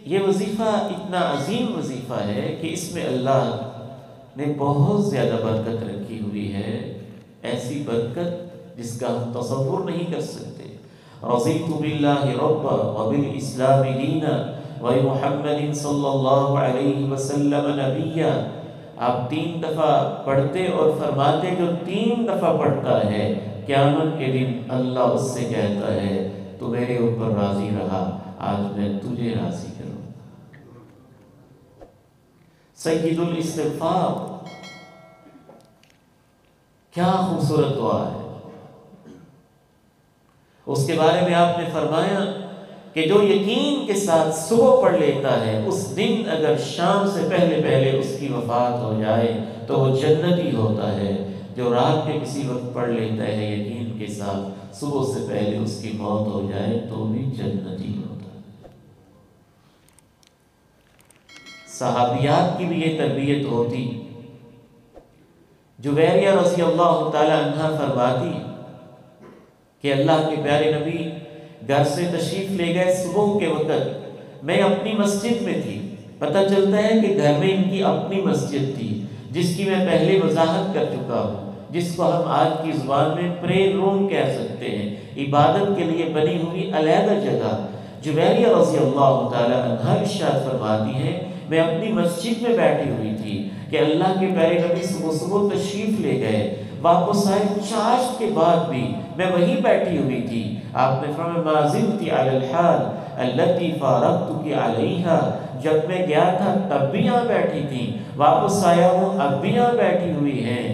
یہ وظیفہ اتنا عظیم وظیفہ ہے کہ اس میں اللہ نے بہت زیادہ برکت رکھی ہوئی ہے، ایسی برکت جس کا ہم تصور نہیں کر سکتے۔ رضیت باللہ ربا وبالاسلام دینا وبمحمد صلی اللہ علیہ وسلم نبیا۔ آپ 3 دفعہ پڑھتے اور فرماتے جو 3 دفعہ پڑھتا ہے قیامت کے دن اللہ اس سے کہتا ہے تو میرے اوپر راضی رہا، آج میں تجھے راضی کروں گا۔ سید الاستغفار کیا خوبصورت دعا ہے۔ اس کے بارے میں آپ نے فرمایا کہ جو یقین کے ساتھ صبح پڑھ لیتا ہے اس دن اگر شام سے پہلے پہلے اس کی وفات ہو جائے تو وہ جنتی ہوتا ہے، جو رات کے کسی وقت پڑھ لیتا ہے یقین کے ساتھ صبح سے پہلے اس کی موت ہو جائے تو بھی جنتی ہوتا ہے۔ صحابیات کی بھی یہ تربیت ہوتی۔ جویریہ رضی اللہ تعالی عنہ فرماتی کہ اللہ کے پیارے نبی گھر سے تشریف لے گئے صبح کے وقت، میں اپنی مسجد میں تھی، پتہ چلتا ہے کہ گھر میں ان کی اپنی مسجد تھی جس کی میں پہلے وضاحت کر چکا ہوں، جس کو ہم آج کی زبان میں پریئر روم کہہ سکتے ہیں، عبادت کے لیے بنی ہوئی علیحدہ جگہ۔ جویریہ رضی اللہ تعالی عنہ ارشاد فرماتی ہیں میں اپنی مسجد میں بیٹھی ہوئی تھی کہ اللہ کے پیارے نبی صبح صبح تشریف لے گئے، واپس آئے، چاشت کے بعد بھی میں وہیں بیٹھی ہوئی تھی۔ آپ نے فرمایا ما زلت علی الحال التي فارقتك علیہا، جب میں گیا تھا تب بھی یہاں بیٹھی تھی، واپس آیا ہوں اب بھی یہاں بیٹھی ہوئی ہیں،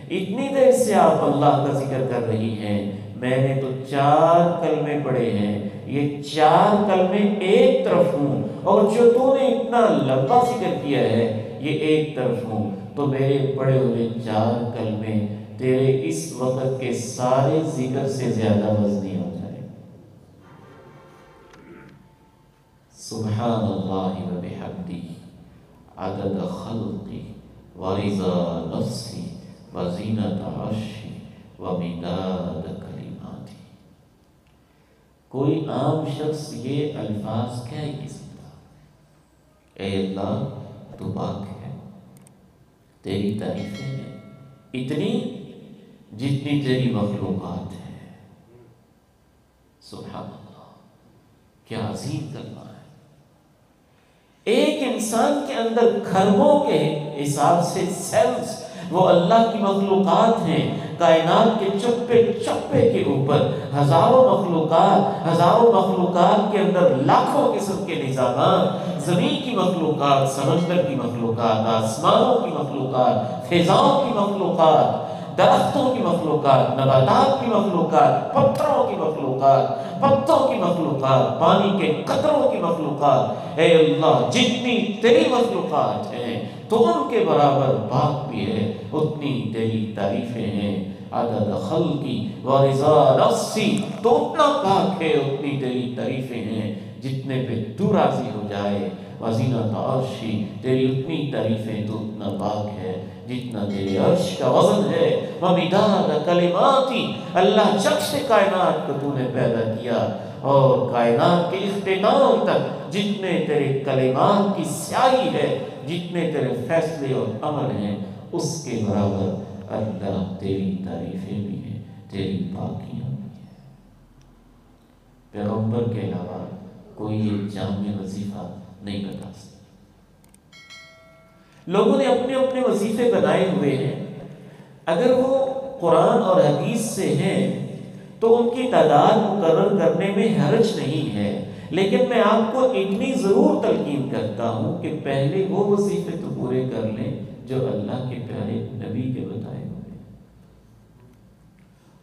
اتنی دیر سے آپ اللہ کا ذکر کر رہی ہیں، میں نے تو 4 کلمے پڑھے ہیں، یہ 4 کلمے ایک طرف ہوں، اور جو تو نے اتنا لمبا ذکر کیا ہے یہ ایک طرف ہوں، تو میرے پڑھے ہوئے 4 کلمے تیرے اس وقت کے سارے ذکر سے زیادہ وزنی ہو جائے۔ سبحان اللہ و بحمدہ عدد خلقی ورضا نفسی وزینت عرشی ومداد کلماتی۔ کوئی عام شخص یہ الفاظ کہہ نہیں سکتا۔ اے اللہ تو پاک ہے، تیری تعریفیں ہیں اتنی جتنی تیری مخلوقات ہے۔ سبحان اللہ، کیا عظیم کلمہ ہے۔ ایک انسان کے اندر کھربوں کے حساب سے سیلز وہ اللہ کی مخلوقات ہیں، کائنات کے چپے چپے کے اوپر ہزاروں مخلوقات کے اندر لاکھوں قسم کے نظامات، زمین کی مخلوقات، سمندر کی مخلوقات، آسمانوں کی مخلوقات، فضاؤں کی مخلوقات، درختوں کی مخلوقات، نباتات کی مخلوقات، پتھروں کی مخلوقات، پتوں کی مخلوقات، پانی کے قطروں کی مخلوقات، اے اللہ جتنی تیری مخلوقات ہیں تو ان کے برابر پاک بھی ہے، اتنی تیری تعریفیں ہیں، عدد خلقی و رضا نفسی، تو اتنا پاک ہے، اتنی تیری تعریفیں ہیں جتنے پہ تو راضی ہو جائے، وزینت عرشی، تیری اتنی تعریفیں تو اتنا پاک ہے جتنا تیرے عرش کا وزن ہے، ومداد کلماتی، اللہ جب سے کائنات کو تو نے پیدا کیا اور کائنات کے اختتام تک جتنے تیرے کلمات کی سیاہی ہے، جتنے تیرے فیصلے اور امر ہیں، اس کے برابر اللہ تیری تعریفیں بھی ہیں، تیری پاکیاں بھی ہیں۔ پیغمبر کے علاوہ کوئی یہ جامع وظیفہ نہیں بتا سکتا۔ لوگوں نے اپنے اپنے وظیفے بنائے ہوئے ہیں، اگر وہ قرآن اور حدیث سے ہیں تو ان کی تعداد مقرر کرنے میں حرج نہیں ہے، لیکن میں آپ کو اتنی ضرور تلقین کرتا ہوں کہ پہلے وہ وظیفے تو پورے کر لیں جو اللہ کے پیارے نبی کے بتائے ہوئے،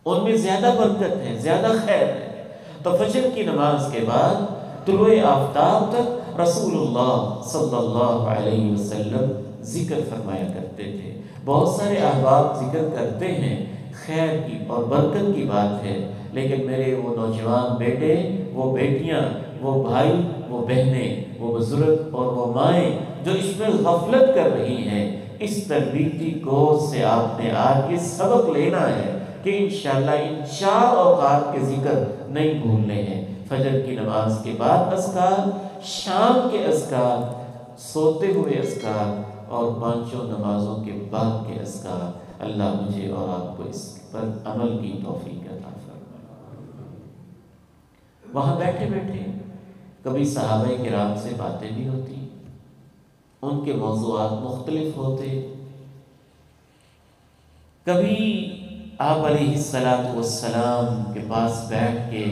ان میں زیادہ برکت ہے، زیادہ خیر ہے۔ تو فجر کی نماز کے بعد طلوع آفتاب تک رسول اللہ صلی اللہ علیہ وسلم ذکر فرمایا کرتے تھے۔ بہت سارے احباب ذکر کرتے ہیں، خیر کی اور برکت کی بات ہے، لیکن میرے وہ نوجوان بیٹے، وہ بیٹیاں، وہ بھائی، وہ بہنیں، وہ بزرگ اور وہ مائیں جو اس میں غفلت کر رہی ہیں، اس تربیتی کورس سے آپ نے آج یہ سبق لینا ہے کہ انشاءاللہ ان 4 اوقات کے ذکر نہیں بھولنے ہیں۔ فجر کی نماز کے بعد اذکار، شام کے اذکار، سوتے ہوئے اذکار اور 5 نمازوں کے بعد کے اذکار۔ اللہ مجھے اور آپ کو اس پر عمل کی توفیق عطا فرمائے۔ وہاں بیٹھے بیٹھے کبھی صحابہ کرام سے باتیں بھی ہوتی، ان کے موضوعات مختلف ہوتے، کبھی آپ علیہ السلام کے پاس بیٹھ کے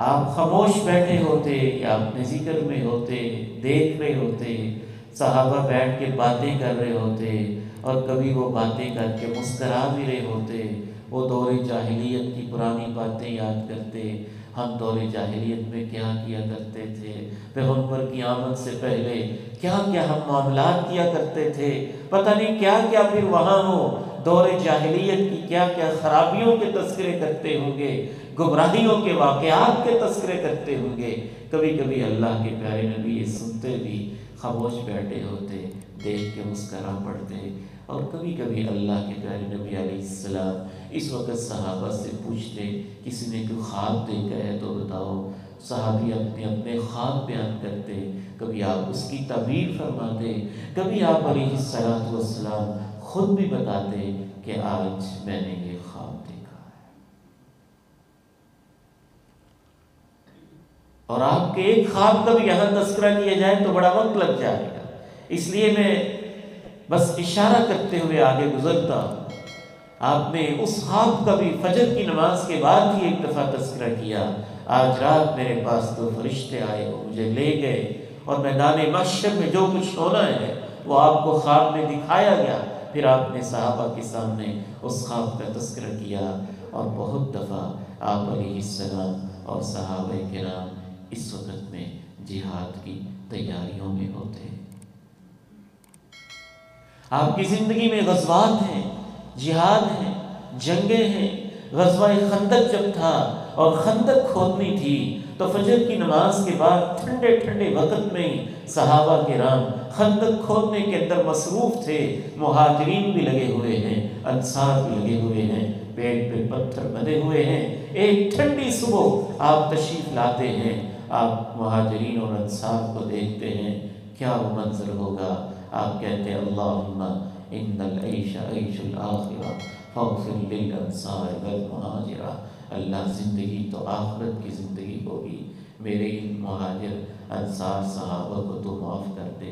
آپ خاموش بیٹھے ہوتے یا اپنے ذکر میں ہوتے، دیکھ رہے ہوتے، صحابہ بیٹھ کے باتیں کر رہے ہوتے، اور کبھی وہ باتیں کر کے مسکرا بھی رہے ہوتے، وہ دور جاہلیت کی پرانی باتیں یاد کرتے، ہم دور جاہلیت میں کیا کیا کرتے تھے، پیغمبر کی آمد سے پہلے کیا کیا ہم معاملات کیا کرتے تھے، پتہ نہیں کیا کیا پھر وہاں ہو، دور جاہلیت کی کیا کیا خرابیوں کے تذکرے کرتے ہوں گے، گمراہیوں کے واقعات کے تذکرے کرتے ہوں گے۔ کبھی کبھی اللہ کے پیارے نبی یہ سنتے بھی خاموش بیٹھے ہوتے، دیکھ کے مسکرا پڑتے، اور کبھی کبھی اللہ کے پیارے نبی علیہ السلام اس وقت صحابہ سے پوچھتے، کسی نے کوئی خواب دیکھا ہے تو بتاؤ، صحابی اپنے اپنے خواب بیان کرتے، کبھی آپ اس کی تعبیر فرماتے، کبھی آپ علیہ السلام خود بھی بتاتے کہ آج میں نے یہ خواب دیکھا ہے، اور آپ کے ایک خواب کا بھی یہاں تذکرہ کیا جائے تو بڑا وقت لگ جائے گا، اس لیے میں بس اشارہ کرتے ہوئے آگے گزرتا ہوں۔ آپ نے اس خواب کا بھی فجر کی نماز کے بعد ہی ایک دفعہ تذکرہ کیا، آج رات میرے پاس 2 فرشتے آئے، وہ مجھے لے گئے اور میدان محشر میں جو کچھ ہونا ہے وہ آپ کو خواب میں دکھایا گیا۔ پھر آپ نے صحابہ کے سامنے اس خواب کا تذکرہ کیا، اور بہت دفعہ آپ علیہ السلام اور صحابہ کرام اس وقت میں جہاد کی تیاریوں میں ہوتے۔ آپ کی زندگی میں غزوات ہیں، جہاد ہیں، جنگیں ہیں۔ غزوہ خندق جب تھا اور خندق کھودنی تھی تو فجر کی نماز کے بعد ٹھنڈے ٹھنڈے وقت میں صحابہ کرام خندق کھودنے کے اندر مصروف تھے، مہاجرین بھی لگے ہوئے ہیں، انصار بھی لگے ہوئے ہیں، پیٹ پہ پتھر بندھے ہوئے ہیں۔ ایک ٹھنڈی صبح آپ تشریف لاتے ہیں، آپ مہاجرین اور انصار کو دیکھتے ہیں، کیا وہ منظر ہوگا؟ آپ کہتے ہیں اللہم ان العیش عیش الآخرہ فاغفر للانصار والمہاجرہ، اللہ زندگی تو آخرت کی زندگی ہوگی، میرے ان مہاجر انصار صحابہ کو تو معاف کر دے۔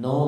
9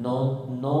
9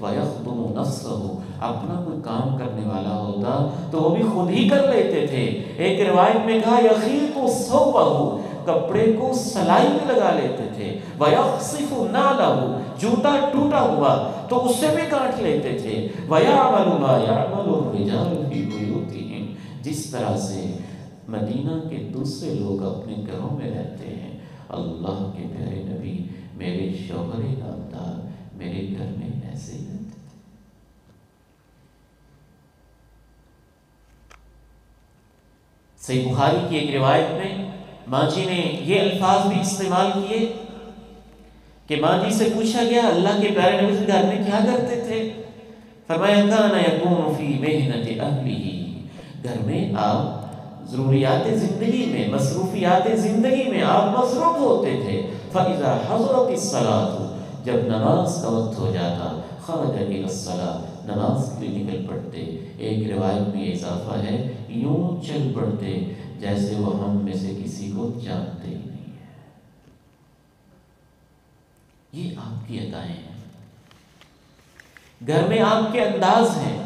وَيَخْدُمُ نَفْسَهُ، اپنا کوئی کام کرنے والا ہوتا تو وہ بھی خود ہی کر لیتے تھے۔ ایک روایت میں کہا يَخِيطُ ثَوْبَهُ، کپڑے کو سلائی میں لگا لیتے تھے۔ وَيَخْصِفُ نَعْلَهُ، جوتا ٹوٹا ہوا تو اسے بھی کاٹ لیتے تھے۔ وَيَعْمَلُ مَا يَعْمَلُ الرِّجَالُ فِي بُيُوتِهِمْ، جس طرح سے مدینہ کے دوسرے لوگ اپنے گھروں میں رہتے ہیں، اللہ کے پیارے نبی میرے شوہر نامدار میرے گھر میں ایسے ہی رہتے تھے۔ صحیح بخاری کی ایک روایت میں ماں جی نے یہ الفاظ بھی استعمال کیے کہ ماں جی سے پوچھا گیا اللہ کے پیارے نبی گھر میں کیا کرتے تھے؟ فرمایا کان یکون فی محنت اہلہ، گھر میں آپ ضروریات زندگی میں، مصروفیات زندگی میں آپ مصروف ہوتے تھے۔ فَإِذَا حَضَرَتِ الصَّلَاةُ، جب نماز کا وقت ہو جاتا، خرج إِلَى الصَّلَاةِ، نماز کے لیے نکل پڑتے۔ ایک روایت میں اضافہ ہے یوں چل پڑتے جیسے وہ ہم میں سے کسی کو جانتے ہی نہیں ہے۔ یہ آپ کی ادائیں ہیں، گھر میں آپ کے انداز ہیں۔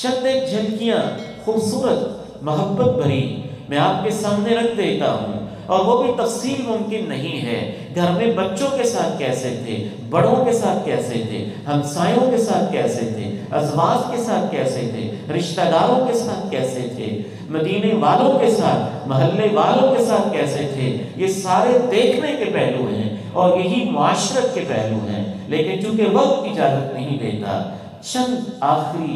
چند ایک جھلکیاں خوبصورت محبت بھری میں آپ کے سامنے رکھ دیتا ہوں، اور وہ بھی تفصیل ممکن نہیں ہے۔ گھر میں بچوں کے ساتھ کیسے تھے، بڑوں کے ساتھ کیسے تھے، ہمسایوں کے ساتھ کیسے تھے، ازواج کے ساتھ کیسے تھے، رشتہ داروں کے ساتھ کیسے تھے، مدینے والوں کے ساتھ، محلے والوں کے ساتھ کیسے تھے، یہ سارے دیکھنے کے پہلو ہیں اور یہی معاشرت کے پہلو ہیں۔ لیکن چونکہ وقت اجازت نہیں دیتا، چند آخری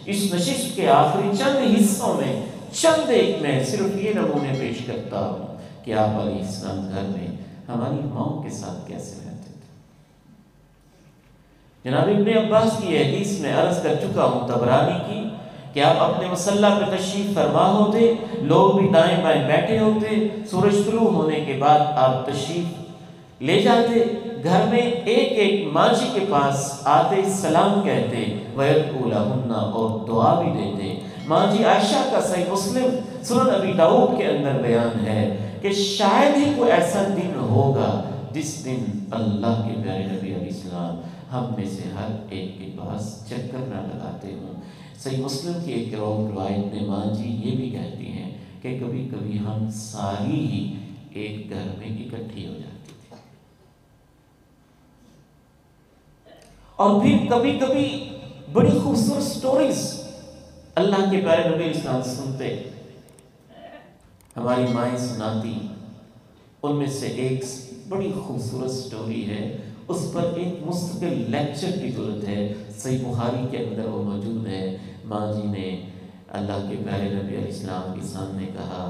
اس نشست کے آخری چند حصوں میں چند ایک میں صرف یہ نمونے پیش کرتا ہوں کہ آپ علیہ السلام گھر میں ہماری ماں کے ساتھ کیسے رہتے تھے۔ جناب ابن عباس کی حدیث میں عرض کر چکا ہوں طبرانی کی کہ آپ اپنے مصلی پہ تشریف فرما ہوتے، لوگ بھی دائیں بائیں بیٹھے ہوتے، سورج طلوع ہونے کے بعد آپ تشریف لے جاتے، گھر میں ایک ایک ماں جی کے پاس آتے سلام کہتے، وَيَدْعُو لَهُنَّ، اور دعا بھی دیتے۔ ماں جی عائشہ کا صحیح مسلم سنن ابی داؤد کے اندر بیان ہے کہ شاید ہی کوئی ایسا دن ہوگا جس دن اللہ کے پیارے نبی علیہ السلام ہم میں سے ہر ایک کے پاس چکر نہ لگاتے ہوں۔ صحیح مسلم کی ایک روایت میں ماں جی یہ بھی کہتی ہیں کہ کبھی کبھی ہم ساری ہی ایک گھر میں اکٹھی ہو جاتی تھی، اور پھر کبھی کبھی بڑی خوبصورت سٹوریز اللہ کے پیارے نبی اسلام سنتے، ہماری مائیں سناتی۔ ان میں سے ایک بڑی خوبصورت سٹوری ہے، اس پر ایک مستقل لیکچر کی ضرورت ہے، صحیح بخاری کے اندر وہ موجود ہے۔ ماں جی نے اللہ کے پیارے نبی علیہ السلام کے سامنے کہا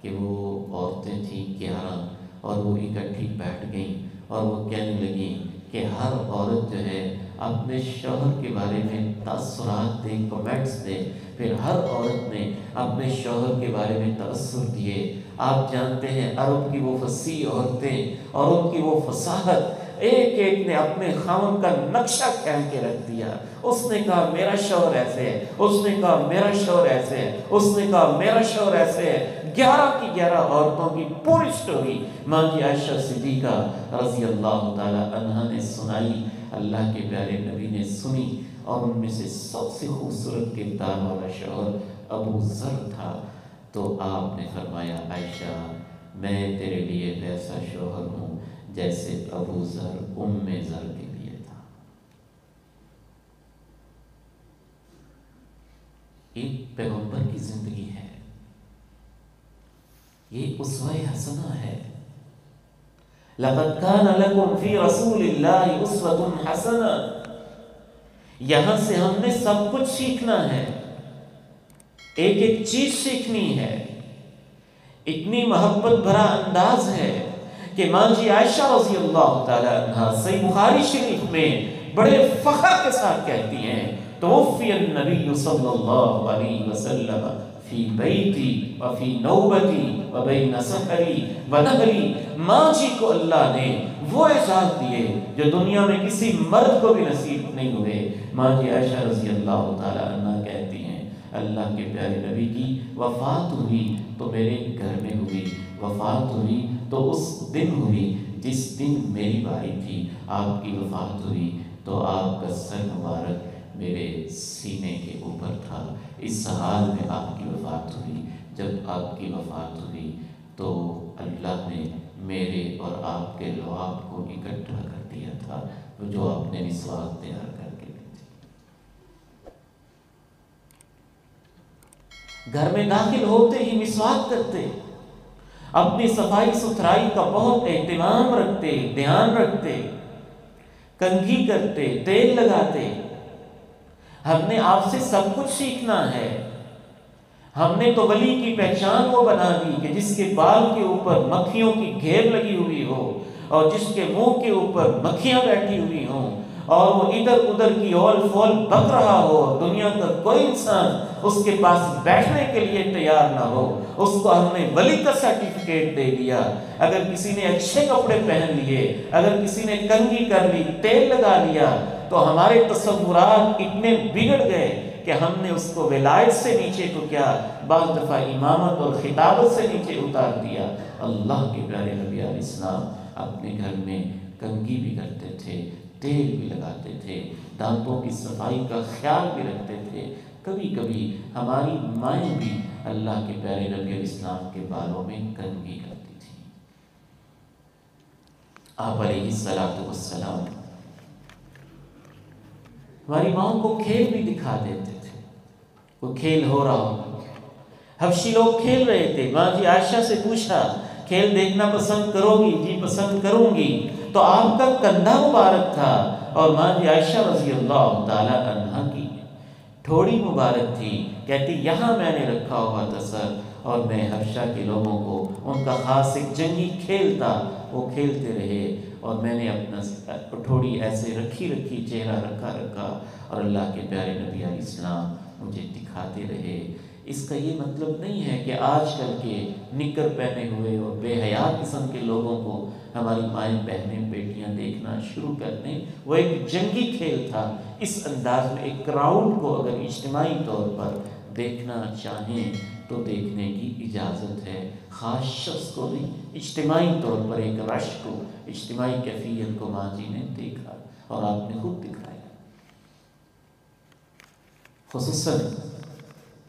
کہ وہ عورتیں تھیں 11 اور وہ اکٹھی بیٹھ گئیں اور وہ کہنے لگیں کہ ہر عورت جو ہے اپنے شوہر کے بارے میں تاثرات دے، کمنٹس دے۔ پھر ہر عورت نے اپنے شوہر کے بارے میں تأثر دیے۔ آپ جانتے ہیں عرب کی وہ فصیح عورتیں اور ان کی وہ فصاحت، ایک ایک نے اپنے خاوند کا نقشہ کھینچ کے رکھ دیا۔ اس نے کہا میرا شوہر ایسے ہے، اس نے کہا میرا شوہر ایسے ہے، اس نے کہا میرا شوہر ایسے ہے۔ 11 کی 11 عورتوں کی پوری سٹوری ماں جی عائشہ صدیقہ رضی اللہ تعالی عنہا نے سنائی، اللہ کے پیارے نبی نے سنی، اور ان میں سے سب سے خوبصورت کردار والا شوہر ابو ذر تھا۔ تو آپ نے فرمایا عائشہ میں تیرے لیے ویسا شوہر ہوں جیسے ابو ذر ام ذر کے لیے تھا۔ ایک پیغمبر کی زندگی ہے، یہ اسوہ حسنہ ہے۔ لَقَدْ كَانَ لَكُمْ فِي رَسُولِ اللَّهِ أُسْوَةٌ حَسَنَةٌ، یہاں سے ہم نے سب کچھ سیکھنا ہے، ایک ایک چیز سیکھنی ہے۔ اتنی محبت بھرا انداز ہے کہ ماں جی عائشہ رضی اللہ تعالی عنہ صحیح بخاری شریف میں بڑے فخر کے ساتھ کہتی ہیں توفی النبی صلی اللہ علیہ وسلم فی بیتی وفی نوبتی وبین سحری ونہری، ماں جی کو اللہ نے وہ اعزاز دیے جو دنیا میں کسی مرد کو بھی نصیب نہیں ہوئے۔ ماں جی عائشہ رضی اللہ تعالی عنہ کہتی ہیں اللہ کے پیارے نبی کی وفات ہوئی تو میرے گھر میں ہوئی، وفات ہوئی تو اس دن ہوئی جس دن میری باری تھی، آپ کی وفات ہوئی تو آپ کا سر مبارک میرے سینے کے اوپر تھا۔ اس حال میں آپ کی وفات ہوئی۔ جب آپ کی وفات ہوئی تو اللہ نے میرے اور آپ کے لعاب کو اکٹھا کر دیا تھا، جو آپ نے مسواک تیار کر کے دی تھی۔ گھر میں داخل ہوتے ہی مسواک کرتے، اپنی صفائی ستھرائی کا بہت اہتمام رکھتے، دھیان رکھتے، کنگھی کرتے، تیل لگاتے۔ ہم نے آپ سے سب کچھ سیکھنا ہے۔ ہم نے تو ولی کی پہچان وہ بنا دی کہ جس کے بال کے اوپر مکھیوں کی گھیر لگی ہوئی ہو اور جس کے منہ کے اوپر مکھیاں بیٹھی ہوئی ہوں اور وہ ادھر ادھر کی اول فول بک رہا ہو، دنیا کا کوئی انسان اس کے پاس بیٹھنے کے لیے تیار نہ ہو، اس کو ہم نے ولی کا سرٹیفکیٹ دے دیا۔ اگر کسی نے اچھے کپڑے پہن لیے، اگر کسی نے کنگھی کر لی، تیل لگا لیا، تو ہمارے تصورات اتنے بگڑ گئے کہ ہم نے اس کو ولایت سے نیچے کو کیا، بعض دفعہ امامت اور خطابت سے نیچے اتار دیا۔ اللہ کے پیارے نبی علیہ السلام اپنے گھر میں کنگھی بھی کرتے تھے، تیل بھی لگاتے تھے، دانتوں کی صفائی کا خیال بھی رکھتے تھے۔ کبھی کبھی ہماری مائیں بھی اللہ کے پیارے نبی علیہ السلام کے بالوں میں کنگھی کرتی تھی۔ آپ علیہ السلام ہماری ماں کو کھیل بھی دکھا دیتے تھے۔ وہ کھیل ہو رہا ہو، حبشی لوگ کھیل رہے تھے، ماں جی عائشہ سے پوچھا کھیل دیکھنا پسند کرو گی؟ جی پسند کروں گی۔ تو آپ کا کندھا مبارک تھا اور ماں جی عائشہ رضی اللہ تعالی عنہا کی ٹھوڑی مبارک تھی۔ کہتی یہاں میں نے رکھا ہوا تھا سر، اور میں حبشہ کے لوگوں کو ان کا خاص ایک جنگی کھیل تھا، وہ کھیلتے رہے اور میں نے اپنا ٹھوڑی ایسے رکھی، چہرہ رکھا اور اللہ کے پیارے نبی علیہ السلام مجھے دکھاتے رہے۔ اس کا یہ مطلب نہیں ہے کہ آج کل کے نکر پہنے ہوئے اور بے حیا قسم کے لوگوں کو ہماری مائیں بہنیں بیٹیاں دیکھنا شروع کر دیں۔ وہ ایک جنگی کھیل تھا۔ اس انداز میں ایک کراؤڈ کو اگر اجتماعی طور پر دیکھنا چاہیں تو دیکھنے کی اجازت ہے، خاص شخص کو نہیں، اجتماعی طور پر ایک رش کو، اجتماعی کیفیت کو ماں جی نے دیکھا اور آپ نے خود دکھایا۔ خصوصاً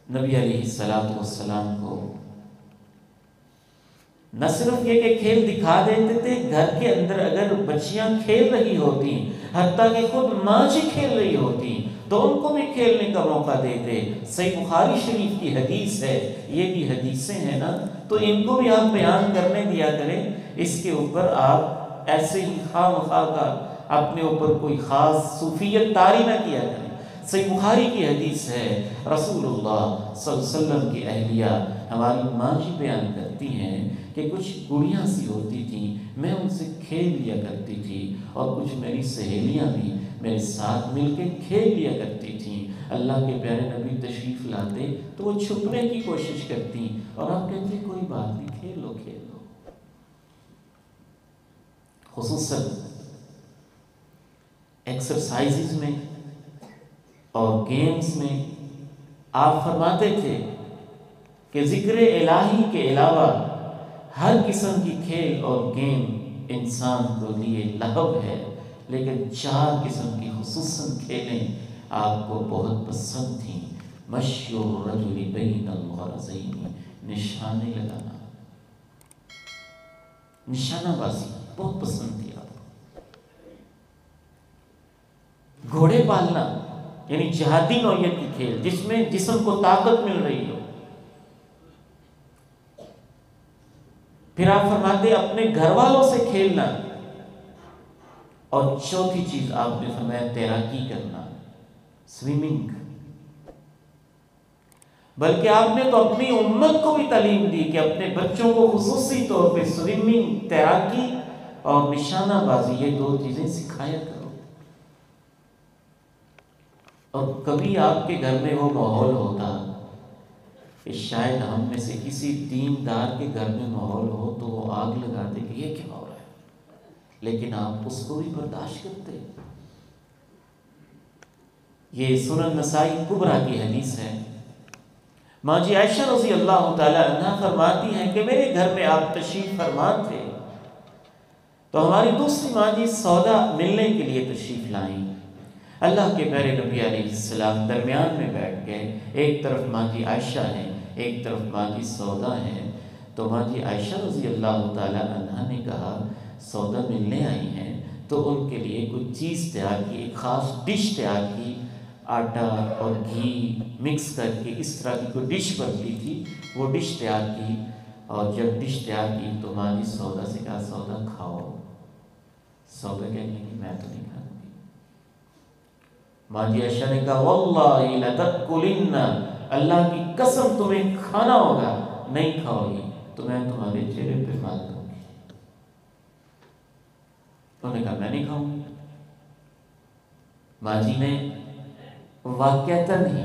نبی علیہ السلام کو نہ صرف یہ کہ کھیل دکھا دیتے تھے، گھر کے اندر اگر بچیاں کھیل رہی ہوتی، حتیٰ کہ خود ماں جی کھیل رہی ہوتی تو ان کو بھی کھیلنے کا موقع دیتے۔ صحیح بخاری شریف کی حدیث ہے، یہ بھی حدیثیں ہیں نا، تو ان کو بھی آپ بیان کرنے دیا کریں۔ اس کے اوپر آپ ایسے ہی خواہ مخواہ کا اپنے اوپر کوئی خاص صوفیت طاری نہ کیا کریں۔ صحیح بخاری کی حدیث ہے، رسول اللہ صلی اللہ علیہ وسلم کی اہلیہ ہماری ماں جی بیان کرتی ہیں کہ کچھ گڑیاں سی ہوتی تھیں، میں ان سے کھیل لیا کرتی تھی اور کچھ میری سہیلیاں بھی میرے ساتھ مل کے کھیل لیا کرتی تھیں۔ اللہ کے پیارے نبی تشریف لاتے تو وہ چھپنے کی کوشش کرتی اور آپ کہتے کوئی بات نہیں، کھیل لو۔ خصوصاً ایکسرسائزز میں اور گیمز میں آپ فرماتے تھے کہ ذکر الہی کے علاوہ ہر قسم کی کھیل اور گیم انسان کو لیے لہو ہے، لیکن 4 قسم کی خصوصاً کھیلیں آپ کو بہت پسند تھیں۔ مشی الرجل بین الغرضین، نشانے لگانا، نشانہ بازی بہت پسند تھی آپ کو۔ گھوڑے پالنا یعنی جہادی نوعیت کی کھیل جس میں جسم کو طاقت مل رہی ہو۔ پھر آپ فرماتے اپنے گھر والوں سے کھیلنا، اور چوتھی چیز آپ نے فرمایا تیراکی کرنا، سوئمنگ۔ بلکہ آپ نے تو اپنی امت کو بھی تعلیم دی کہ اپنے بچوں کو خصوصی طور پہ سوئمنگ، تیراکی اور نشانہ بازی، یہ 2 چیزیں سکھایا کرو۔ اور کبھی آپ کے گھر میں وہ ماحول ہوتا کہ شاید ہم میں سے کسی دیندار کے گھر میں ماحول ہو تو وہ آگ لگا دے کہ یہ کیا ہو رہا ہے، لیکن آپ اس کو بھی برداشت کرتے۔ یہ سنن نسائی کبریٰ کی حدیث ہے۔ ماں جی عائشہ رضی اللہ تعالی عنہا فرماتی ہیں کہ میرے گھر میں آپ تشریف فرما تھے تو ہماری دوسری ماں جی سودا ملنے کے لیے تشریف لائیں۔ اللہ کے پیارے نبی علیہ السلام درمیان میں بیٹھ گئے، ایک طرف ماں جی عائشہ ہیں، ایک طرف ماں جی سودا ہیں۔ تو ماں جی عائشہ رضی اللہ تعالیٰ عنہ نے کہا سودا ملنے آئی ہیں تو ان کے لیے کچھ چیز تیار کی، ایک خاص ڈش تیار کی، آٹا اور گھی مکس کر کے اس طرح کی کوئی ڈش بنتی تھی، وہ ڈش تیار کی۔ اور جب ڈش تیار کی تو ماں جی سودا سے کہا سودا کھاؤ۔ سودا کہنے لگی میں تو نہیں کھاؤں گی۔ ماں جی عائشہ نے کہا واللہ لتأکلن، اللہ کی قسم تمہیں کھانا ہوگا، نہیں کھاؤ گی تو میں تمہارے چہرے پہ مار دوں گی۔ انہوں نے کہا میں نہیں کھاؤں گی۔ ماں جی نے واقعتاً ہی،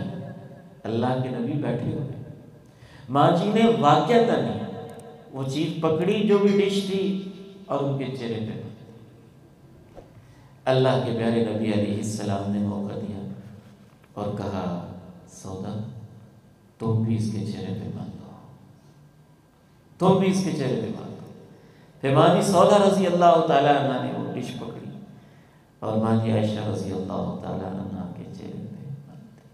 اللہ کے نبی بیٹھے ہوئے، ماں جی نے واقعتاً ہی وہ چیز پکڑی جو بھی ڈش تھی اور ان کے چہرے پہ اللہ کے پیارے نبی علیہ السلام نے موقع دیا اور کہا سودا تم بھی اس کے چہرے پہ مان دو، تم بھی اس کے چہرے پہ مان دو۔ پھر ماں جی سودا رضی اللہ تعالیٰ عنہ نے وہ ڈش پکڑی اور ماں جی عائشہ رضی اللہ تعالیٰ عنہ کے چہرے پہ مان دی۔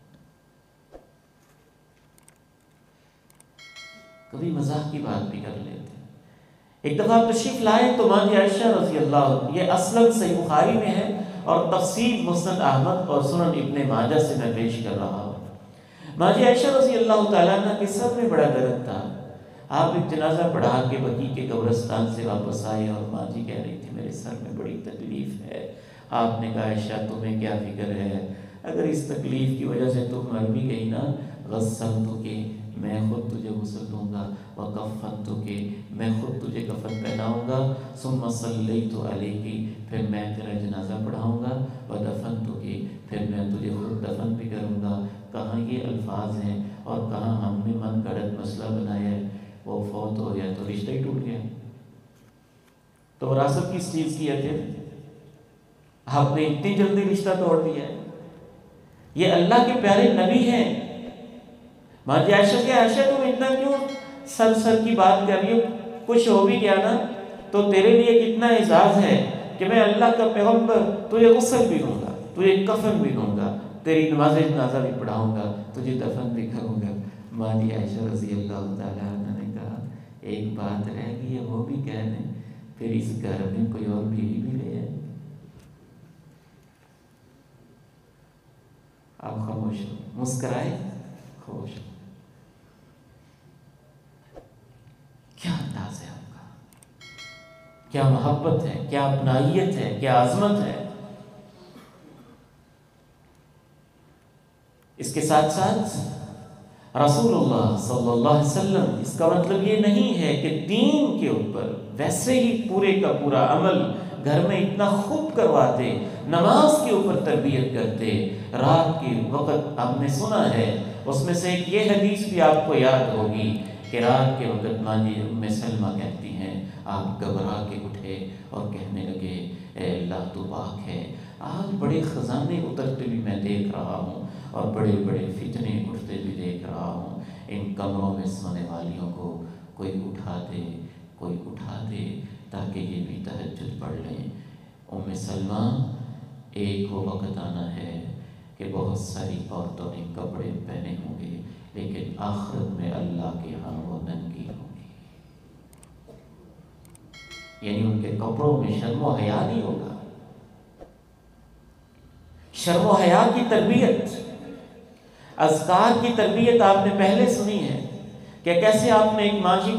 کبھی مزاح کی بات بھی کر لیتے۔ ایک دفعہ تشریف لائے تو ماں جی عائشہ رضی اللہ، یہ اصلاً صحیح بخاری میں ہے اور تفسیر مسند احمد اور سنن ابن ماجہ سے میں پیش کر رہا ہوں۔ ماں جی عائشہ رضی اللہ تعالیٰ عنہ کے سر میں بڑا درد تھا۔ آپ ایک جنازہ پڑھا کے بقیع کے قبرستان سے واپس آئے اور ماں جی کہہ رہی تھی میرے سر میں بڑی تکلیف ہے۔ آپ نے کہا عائشہ تمہیں کیا فکر ہے، اگر اس تکلیف کی وجہ سے تم مر بھی گئی نا، غسلتک، میں خود تجھے غسل دوں گا، وکفنتک، میں خود تجھے کفن پہناؤں گا، ثم صلیت علیک، پھر میں تیرا جنازہ پڑھاؤں گا، ودفنتک، پھر میں تجھے خود دفن بھی کروں گا۔ کہاں یہ الفاظ ہیں اور کہاں ہم نے من گھڑت مسئلہ بنایا ہے، وہ فوت ہو گیا تو رشتہ ہی ٹوٹ گیا۔ تو وراثت کس چیز کی ہے؟ پھر آپ نے اتنی جلدی رشتہ توڑ دیا ہے۔ یہ اللہ کے پیارے نبی ہیں۔ ماں جی عائشہ کہ عائشہ تم اتنا کیوں سر کی بات کر رہی ہو، کچھ ہو بھی گیا نا تو تیرے لیے کتنا اعزاز ہے کہ میں اللہ کا پیغمبر تجھے غسل بھی دوں گا، تجھے کفن بھی دوں گا، تیری نماز جنازہ بھی پڑھاؤں گا، تجھے دفن بھی کروں گا۔ ماں جی عائشہ رضی اللہ تعالیٰ عنہ نے کہا ایک بات رہ گئی ہے وہ بھی کہہ دیں، پھر اس گھر میں کوئی اور بیوی بھی لے آئے۔ آپ خاموش ہو، مسکرائے، خاموش ہو۔ کیا انداز ہے آپ کا، کیا محبت ہے، کیا اپنائیت ہے، کیا عظمت ہے۔ اس کے ساتھ ساتھ رسول اللہ صلی اللہ علیہ وسلم، اس کا مطلب یہ نہیں ہے کہ دین کے اوپر ویسے ہی پورے کا پورا عمل گھر میں اتنا خوب کرواتے، نماز کے اوپر تربیت کرتے۔ رات کے وقت آپ نے سنا ہے، اس میں سے ایک یہ حدیث بھی آپ کو یاد ہوگی کہ رات کے وقت ماں جی ام سلمہ کہتی ہیں آپ گھبرا کے اٹھے اور کہنے لگے اے اللہ تو پاک ہے۔ آج بڑے خزانے اترتے بھی میں دیکھ رہا ہوں اور بڑے بڑے فتنے اٹھتے بھی دیکھ رہا ہوں، ان کمروں میں سونے والیوں کو کوئی اٹھا دے، کوئی اٹھا دے تاکہ یہ بھی تہجد پڑھ لیں۔ ام سلمہ ایک وہ وقت آنا ہے کہ بہت ساری عورتوں نے کپڑے پہنے ہوں گے لیکن آخرت میں اللہ کے ہاں وہ ننگی ہوں گی، یعنی ان کے کپڑوں میں شرم و حیا نہیں ہوگا۔ شرم و حیا کی تربیت، اذکار کی تربیت آپ نے پہلے سنی ہے کہ کیسے آپ نے ایک ماں جی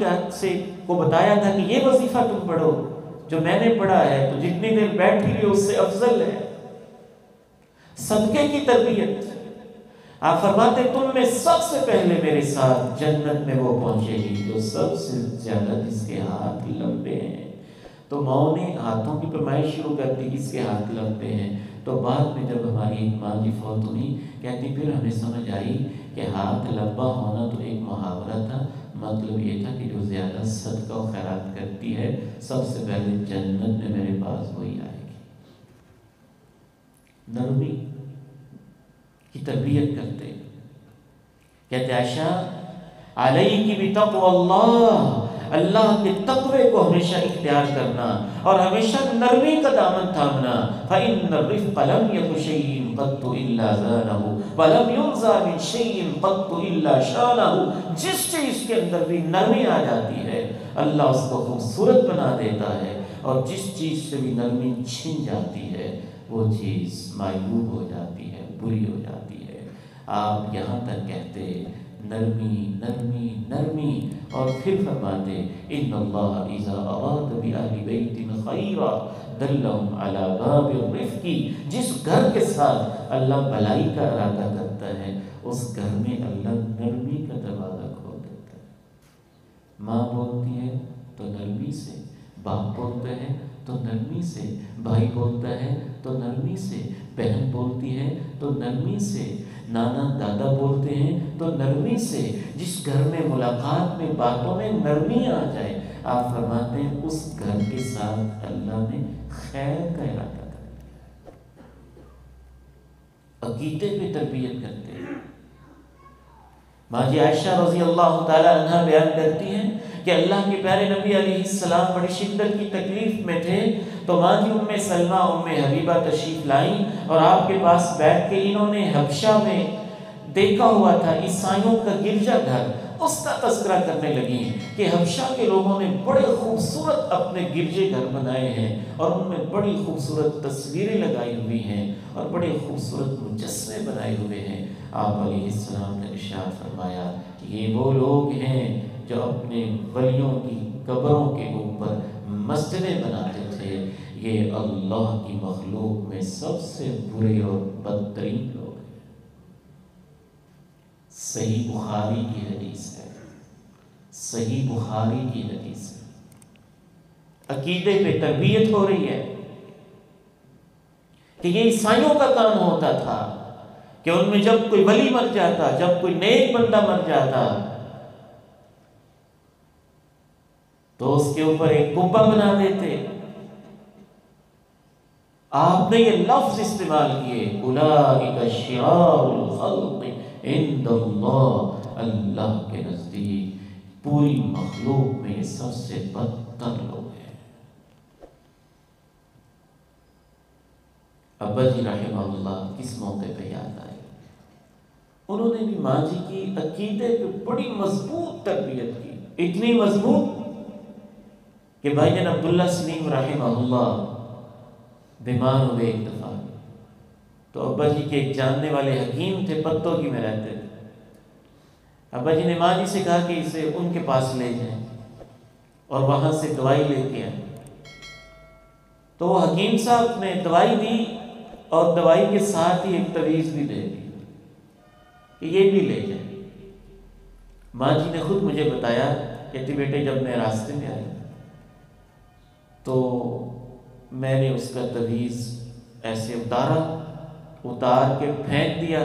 کو بتایا تھا کہ یہ وظیفہ تم پڑھو جو میں نے پڑھا ہے تو جتنی دیر بیٹھی ہوئی اس سے افضل ہے۔ صدقے کی تربیت، آپ فرماتے تم میں سب سے پہلے میرے ساتھ جنت میں وہ پہنچے گی جو سب سے زیادہ جس کے ہاتھ لمبے ہیں۔ تو ماؤں نے ہاتھوں کی پیمائش شروع کر دی، اس کے ہاتھ لمبے ہیں۔ تو بعد میں جب ہماری ایک ماں جی فوت ہوئی، کہتی پھر ہمیں سمجھ آئی کہ ہاتھ لمبا ہونا تو ایک محاورہ تھا، مطلب یہ تھا کہ جو زیادہ صدقہ و خیرات کرتی ہے سب سے پہلے جنت میں میرے پاس وہی آئے گی۔ نرمی کی تربیت کرتے، کہتے عائشہ علیکی بتقوی اللہ، اللہ کے تقوی کو ہمیشہ اختیار کرنا اور ہمیشہ نرمی کا دامن تھامنا۔ فَإِنَّ الرِّفْقَ لَمْ يَكُ شَيْءٍ قَطُّ إِلَّا زَانَهُ وَلَمْ يُنْزَعْ مِنْ شَيْءٍ قَطُّ إِلَّا شَانَهُ۔ جس چیز کے اندر بھی نرمی آ جاتی ہے اللہ اس کو خوبصورت بنا دیتا ہے، اور جس چیز سے بھی نرمی چھن جاتی ہے وہ چیز معیوب ہو جاتی ہے، بری ہو جاتی ہے۔ آپ یہاں تک کہتے نرمی نرمی نرمی، اور پھر فرماتے ان اللہ اذا اراد بأہل بیت خیرا دلہم علی باب الرفق۔ جس گھر کے ساتھ اللہ بھلائی کا ارادہ کرتا ہے اس گھر میں اللہ نرمی کا دروازہ کھول دیتا ہے۔ ماں بولتی ہے تو نرمی سے، باپ بولتا ہے تو نرمی سے، بھائی بولتا ہے تو نرمی سے، بہن بولتی ہے تو نرمی سے، نانا دادا بولتے ہیں تو نرمی سے۔ جس گھر میں ملاقات میں باتوں میں نرمی آ جائے، آپ فرماتے ہیں اس گھر کے ساتھ اللہ نے خیر کا ارادہ کر عقیدے پہ تربیت کرتے ہیں۔ ماں جی عائشہ رضی اللہ تعالی عنہ بیان کرتی ہیں کہ اللہ کے پیارے نبی علیہ السلام بڑی شدت کی تکلیف میں تھے، تو ماں جی ام سلمہ ام حبیبہ تشریف لائیں اور آپ کے پاس بیٹھ کے انہوں نے حبشہ میں دیکھا ہوا تھا عیسائیوں کا گرجا گھر، اس کا تذکرہ کرنے لگی کہ حبشہ کے لوگوں نے بڑے خوبصورت اپنے گرجے گھر بنائے ہیں اور ان میں بڑی خوبصورت تصویریں لگائی ہوئی ہیں اور بڑے خوبصورت مجسمے بنائے ہوئے ہیں۔ آپ علیہ السلام نے ارشاد فرمایا یہ وہ لوگ ہیں جو اپنے ولیوں کی قبروں کے اوپر مسجدیں بناتے تھے، یہ اللہ کی مخلوق میں سب سے برے اور بدترین لوگ ہیں۔ صحیح بخاری کی حدیث ہے، صحیح بخاری کی حدیث ہے۔ عقیدے پہ تربیت ہو رہی ہے کہ یہ عیسائیوں کا کام ہوتا تھا کہ ان میں جب کوئی ولی مر جاتا، جب کوئی نیک بندہ مر جاتا تو اس کے اوپر ایک قبہ بنا دیتے۔ آپ نے یہ لفظ استعمال کیے اولئک شرار الخلق عند اللہ، اللہ کے نزدیک پوری مخلوق میں سب سے بدتر لوگ ہیں۔ ابا جی رحمہ اللہ کس موقع پہ یاد آئے؟ انہوں نے بھی ماں جی کی عقیدے پہ بڑی مضبوط تربیت کی، اتنی مضبوط کہ بھائی جان عبداللہ سلیم رحمہ اللہ بیمار ہوئے ایک دفعہ، تو ابا جی کے ایک جاننے والے حکیم تھے، پتوں کی میں رہتے تھے۔ ابا جی نے ماں جی سے کہا کہ اسے ان کے پاس لے جائیں اور وہاں سے دوائی لے کے آئیں۔ تو وہ حکیم صاحب نے دوائی دی اور دوائی کے ساتھ ہی ایک تعویذ بھی دے دی کہ یہ بھی لے جائیں۔ ماں جی نے خود مجھے بتایا، کہتی بیٹے جب میں راستے میں آئی تو میں نے اس کا تعویذ ایسے اتار کے پھینک دیا،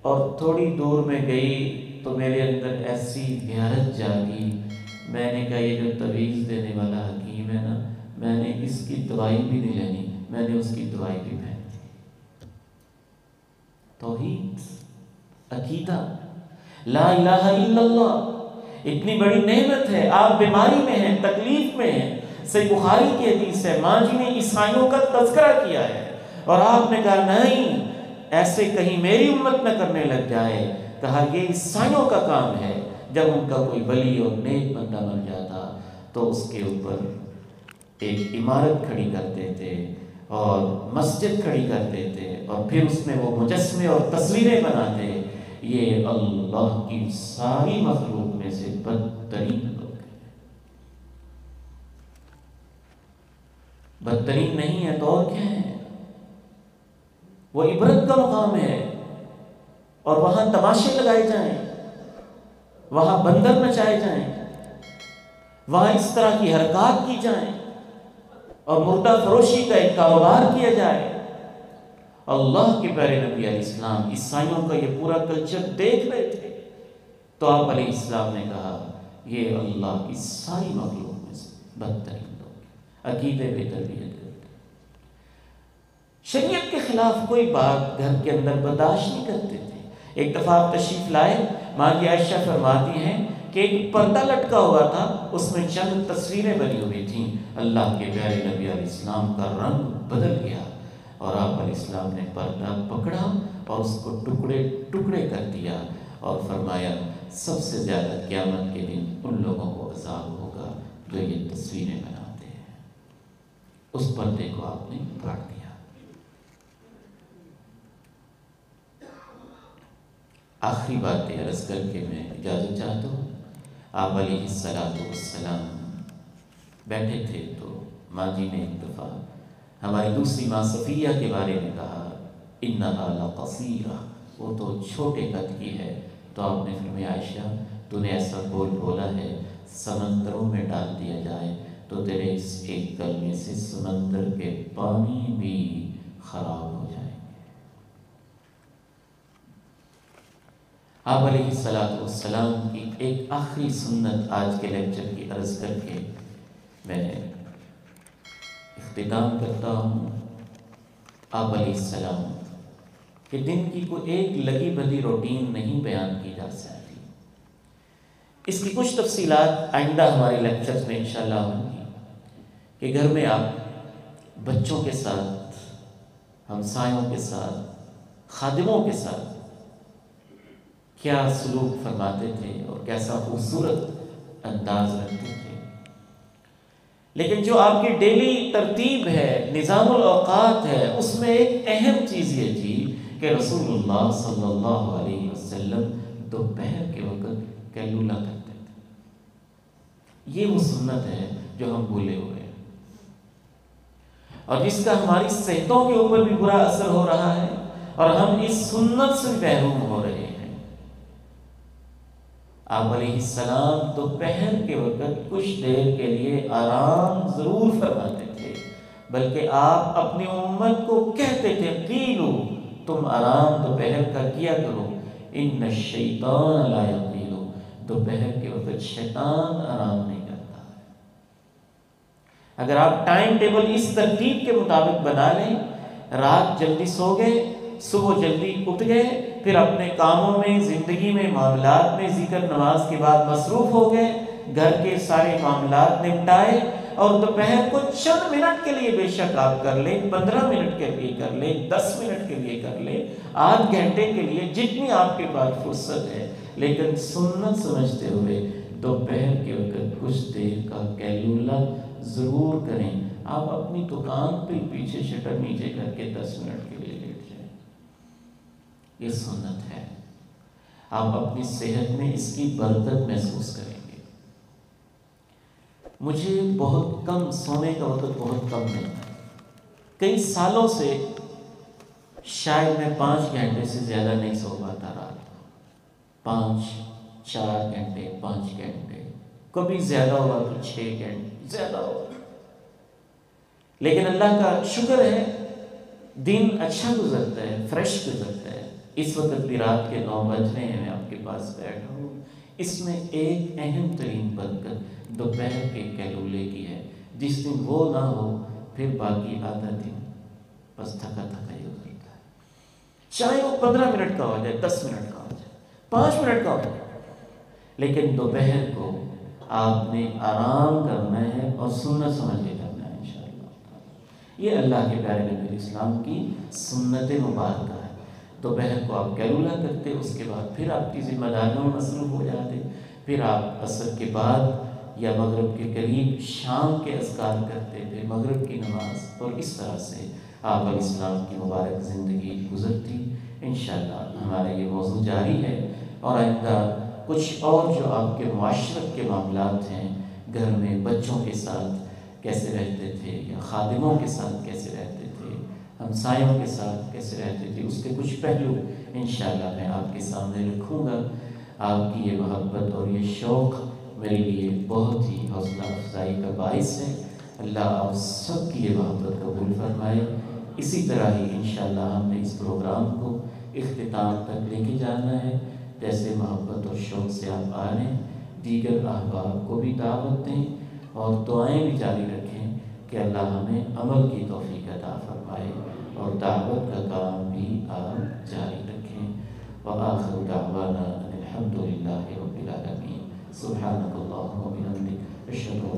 اور تھوڑی دور میں گئی تو میرے اندر ایسی غیرت جاگی، میں نے کہا یہ جو تعویذ دینے والا حکیم ہے نا، میں نے اس کی دوائی بھی نہیں لینی، میں نے اس کی دوائی بھی پھینک دی۔ توحید، عقیدہ، لا الہ الا اللہ اتنی بڑی نعمت ہے۔ آپ بیماری میں ہیں، تکلیف میں ہیں، صحیح بخاری کی حدیث ہے، ماں جی نے عیسائیوں کا تذکرہ کیا ہے اور آپ نے کہا نہیں ایسے کہیں میری امت نہ کرنے لگ جائے۔ کہا یہ عیسائیوں کا کام ہے، جب ان کا کوئی ولی اور نیک بندہ مر جاتا تو اس کے اوپر ایک عمارت کھڑی کرتے تھے اور مسجد کھڑی کرتے تھے اور پھر اس میں وہ مجسمے اور تصویریں بناتے۔ یہ اللہ کی ساری مخلوق میں سے بدترین لوگ ہیں۔ بدترین نہیں ہے تو اور کیا ہے؟ وہ عبرت کا مقام ہے، اور وہاں تماشے لگائے جائیں، وہاں بندر نچائے جائیں، وہاں اس طرح کی حرکات کی جائیں اور مردہ فروشی کا ایک کاروبار کیا جائے۔ اللہ کے پیارے نبی علیہ السلام عیسائیوں کا یہ پورا کلچر دیکھ رہے تھے، تو آپ علیہ السلام نے کہا یہ اللہ کی ساری مخلوق میں سے بدترین لوگ، عقیدے پہ تربیت کرتے، شریعت کے خلاف کوئی بات گھر کے اندر برداشت نہیں کرتے تھے۔ ایک دفعہ آپ تشریف لائے، ماں کی عائشہ فرماتی ہیں کہ ایک پردہ لٹکا ہوا تھا، اس میں چند تصویریں بنی ہوئی تھیں۔ اللہ کے پیارے نبی علیہ السلام کا رنگ بدل گیا اور آپ علیہ السلام نے پردہ پکڑا اور اس کو ٹکڑے ٹکڑے کر دیا اور فرمایا سب سے زیادہ قیامت کے دن ان لوگوں کو عذاب ہوگا جو یہ تصویریں بناتے ہیں۔ اس پردے کو آپ نے پھاڑ دیا۔ آخری باتیں عرض کر کے میں اجازت چاہتا ہوں۔ آپ علیہ السلام بیٹھے تھے تو ماں جی نے ایک دفعہ ہماری دوسری ماں صفیہ کے بارے میں کہا انہا لقصیرہ، وہ تو چھوٹے قد کی ہے، تو آپ نے فرمایا عائشہ تو نے ایسا بولا ہے سمندروں میں ڈال دیا جائے تو تیرے اس ایک کلمے سے سمندر کے پانی بھی خراب ہو جائیں گے۔ آپ علیہ السلام کی ایک آخری سنت آج کے لیکچر کی عرض کر کے میں اختتام کرتا ہوں۔ آپ علیہ السلام کہ دن کی کوئی ایک لگی بھلی روٹین نہیں بیان کی جا سکتی۔ اس کی کچھ تفصیلات آئندہ ہمارے لیکچرز میں انشاءاللہ ہوں گی کہ گھر میں آپ بچوں کے ساتھ، ہمسایوں کے ساتھ، خادموں کے ساتھ کیا سلوک فرماتے تھے اور کیسا خوبصورت انداز رکھتے تھے۔ لیکن جو آپ کی ڈیلی ترتیب ہے، نظام الاوقات ہے، اس میں ایک اہم چیز یہ تھی کہ رسول اللہ صلی اللہ علیہ وسلم دوپہر کے وقت قیلولہ کرتے تھے۔ یہ وہ سنت ہے جو ہم بھولے ہوئے ہیں اور جس کا ہماری صحتوں کے اوپر بھی برا اثر ہو رہا ہے اور ہم اس سنت سے محروم ہو رہے ہیں۔ آپ علیہ السلام دوپہر کے وقت کچھ دیر کے لیے آرام ضرور فرماتے تھے، بلکہ آپ اپنی امت کو کہتے تھے قیلو، تم آرام دوپہر کا کیا کرو، ان الشیطان لا یقیلو، دوپہر کے وقت شیطان آرام نہیں کرتا ہے۔ اگر آپ ٹائم ٹیبل اس ترتیب کے مطابق بنا لیں، رات جلدی سو گئے، صبح جلدی اٹھ گئے، پھر اپنے کاموں میں، زندگی میں، معاملات میں ذکر نماز کے بعد مصروف ہو گئے، گھر کے سارے معاملات نپٹائے اور دوپہر کو چند منٹ کے لیے بے شک آپ کر لیں، 15 منٹ کے لیے کر لیں، 10 منٹ کے لیے کر لیں، آدھ گھنٹے کے لیے، جتنی آپ کے پاس فرصت ہے، لیکن سنت سمجھتے ہوئے دوپہر کے وقت کچھ دیر کا قیلولہ ضرور کریں۔ آپ اپنی دکان پہ پیچھے شٹر نیچے کر کے 10 منٹ کے لیے لیٹ جائیں، یہ سنت ہے۔ آپ اپنی صحت میں اس کی برکت محسوس کریں گے۔ مجھے بہت کم سونے کا وقت بہت کم ملتا ہے، کئی سالوں سے شاید میں 5 گھنٹے سے زیادہ نہیں سو پاتا رات کو، 4 گھنٹے 5 گھنٹے، کبھی زیادہ ہوا تو 6 گھنٹے زیادہ ہوا، لیکن اللہ کا شکر ہے دن اچھا گزرتا ہے، فریش گزرتا ہے۔ اس وقت بھی رات کے 9 بج رہے ہیں، میں آپ کے پاس بیٹھا ہوں۔ اس میں ایک اہم ترین برکت دوپہر کے قیلولے کی ہے۔ جس دن وہ نہ ہو پھر باقی آدھا دن بس تھکا تھکا ہی گزرتا ہے، چاہے وہ 15 منٹ کا ہو جائے، 10 منٹ کا ہو جائے، 5 منٹ کا ہو جائے، لیکن دوپہر کو آپ نے آرام کرنا ہے اور سنت سمجھ کے کرنا ہے انشاءاللہ۔ یہ اللہ کے پیارے نبی اسلام کی سنت مبارکہ ہے۔ دوپہر کو آپ قیلولہ کرتے، اس کے بعد پھر آپ کی ذمہ داریوں میں مصروف ہو جاتے، پھر آپ عصر کے بعد یا مغرب کے قریب شام کے اذکار کرتے، پھر مغرب کی نماز، اور اس طرح سے آپ علیہ السلام کی مبارک زندگی گزرتی۔ انشاءاللہ ہمارا یہ موضوع جاری ہے اور آئندہ کچھ اور جو آپ کے معاشرت کے معاملات ہیں، گھر میں بچوں کے ساتھ کیسے رہتے تھے یا خادموں کے ساتھ کیسے رہتے تھے، ہمسایوں کے ساتھ کیسے رہتے تھے، اس کے کچھ پہلو انشاءاللہ میں آپ کے سامنے رکھوں گا۔ آپ کی یہ محبت اور یہ شوق میرے لیے بہت ہی حوصلہ افزائی کا باعث ہے۔ اللہ آپ سب کی یہ محبت قبول فرمائے۔ اسی طرح ہی انشاءاللہ ہم نے اس پروگرام کو اختتام تک لے کے جانا ہے۔ جیسے محبت اور شوق سے آپ آ رہے ہیں، دیگر احباب کو بھی دعوت دیں اور دعائیں بھی جاری رکھیں کہ اللہ ہمیں عمل کی توفیق عطا فرمائے اور دعوت کا کام بھی آپ جاری رکھیں۔ وآخر دعوانا والحمد للہ رب العالمین۔ سبحانک اللہم و بحمدک، اشہد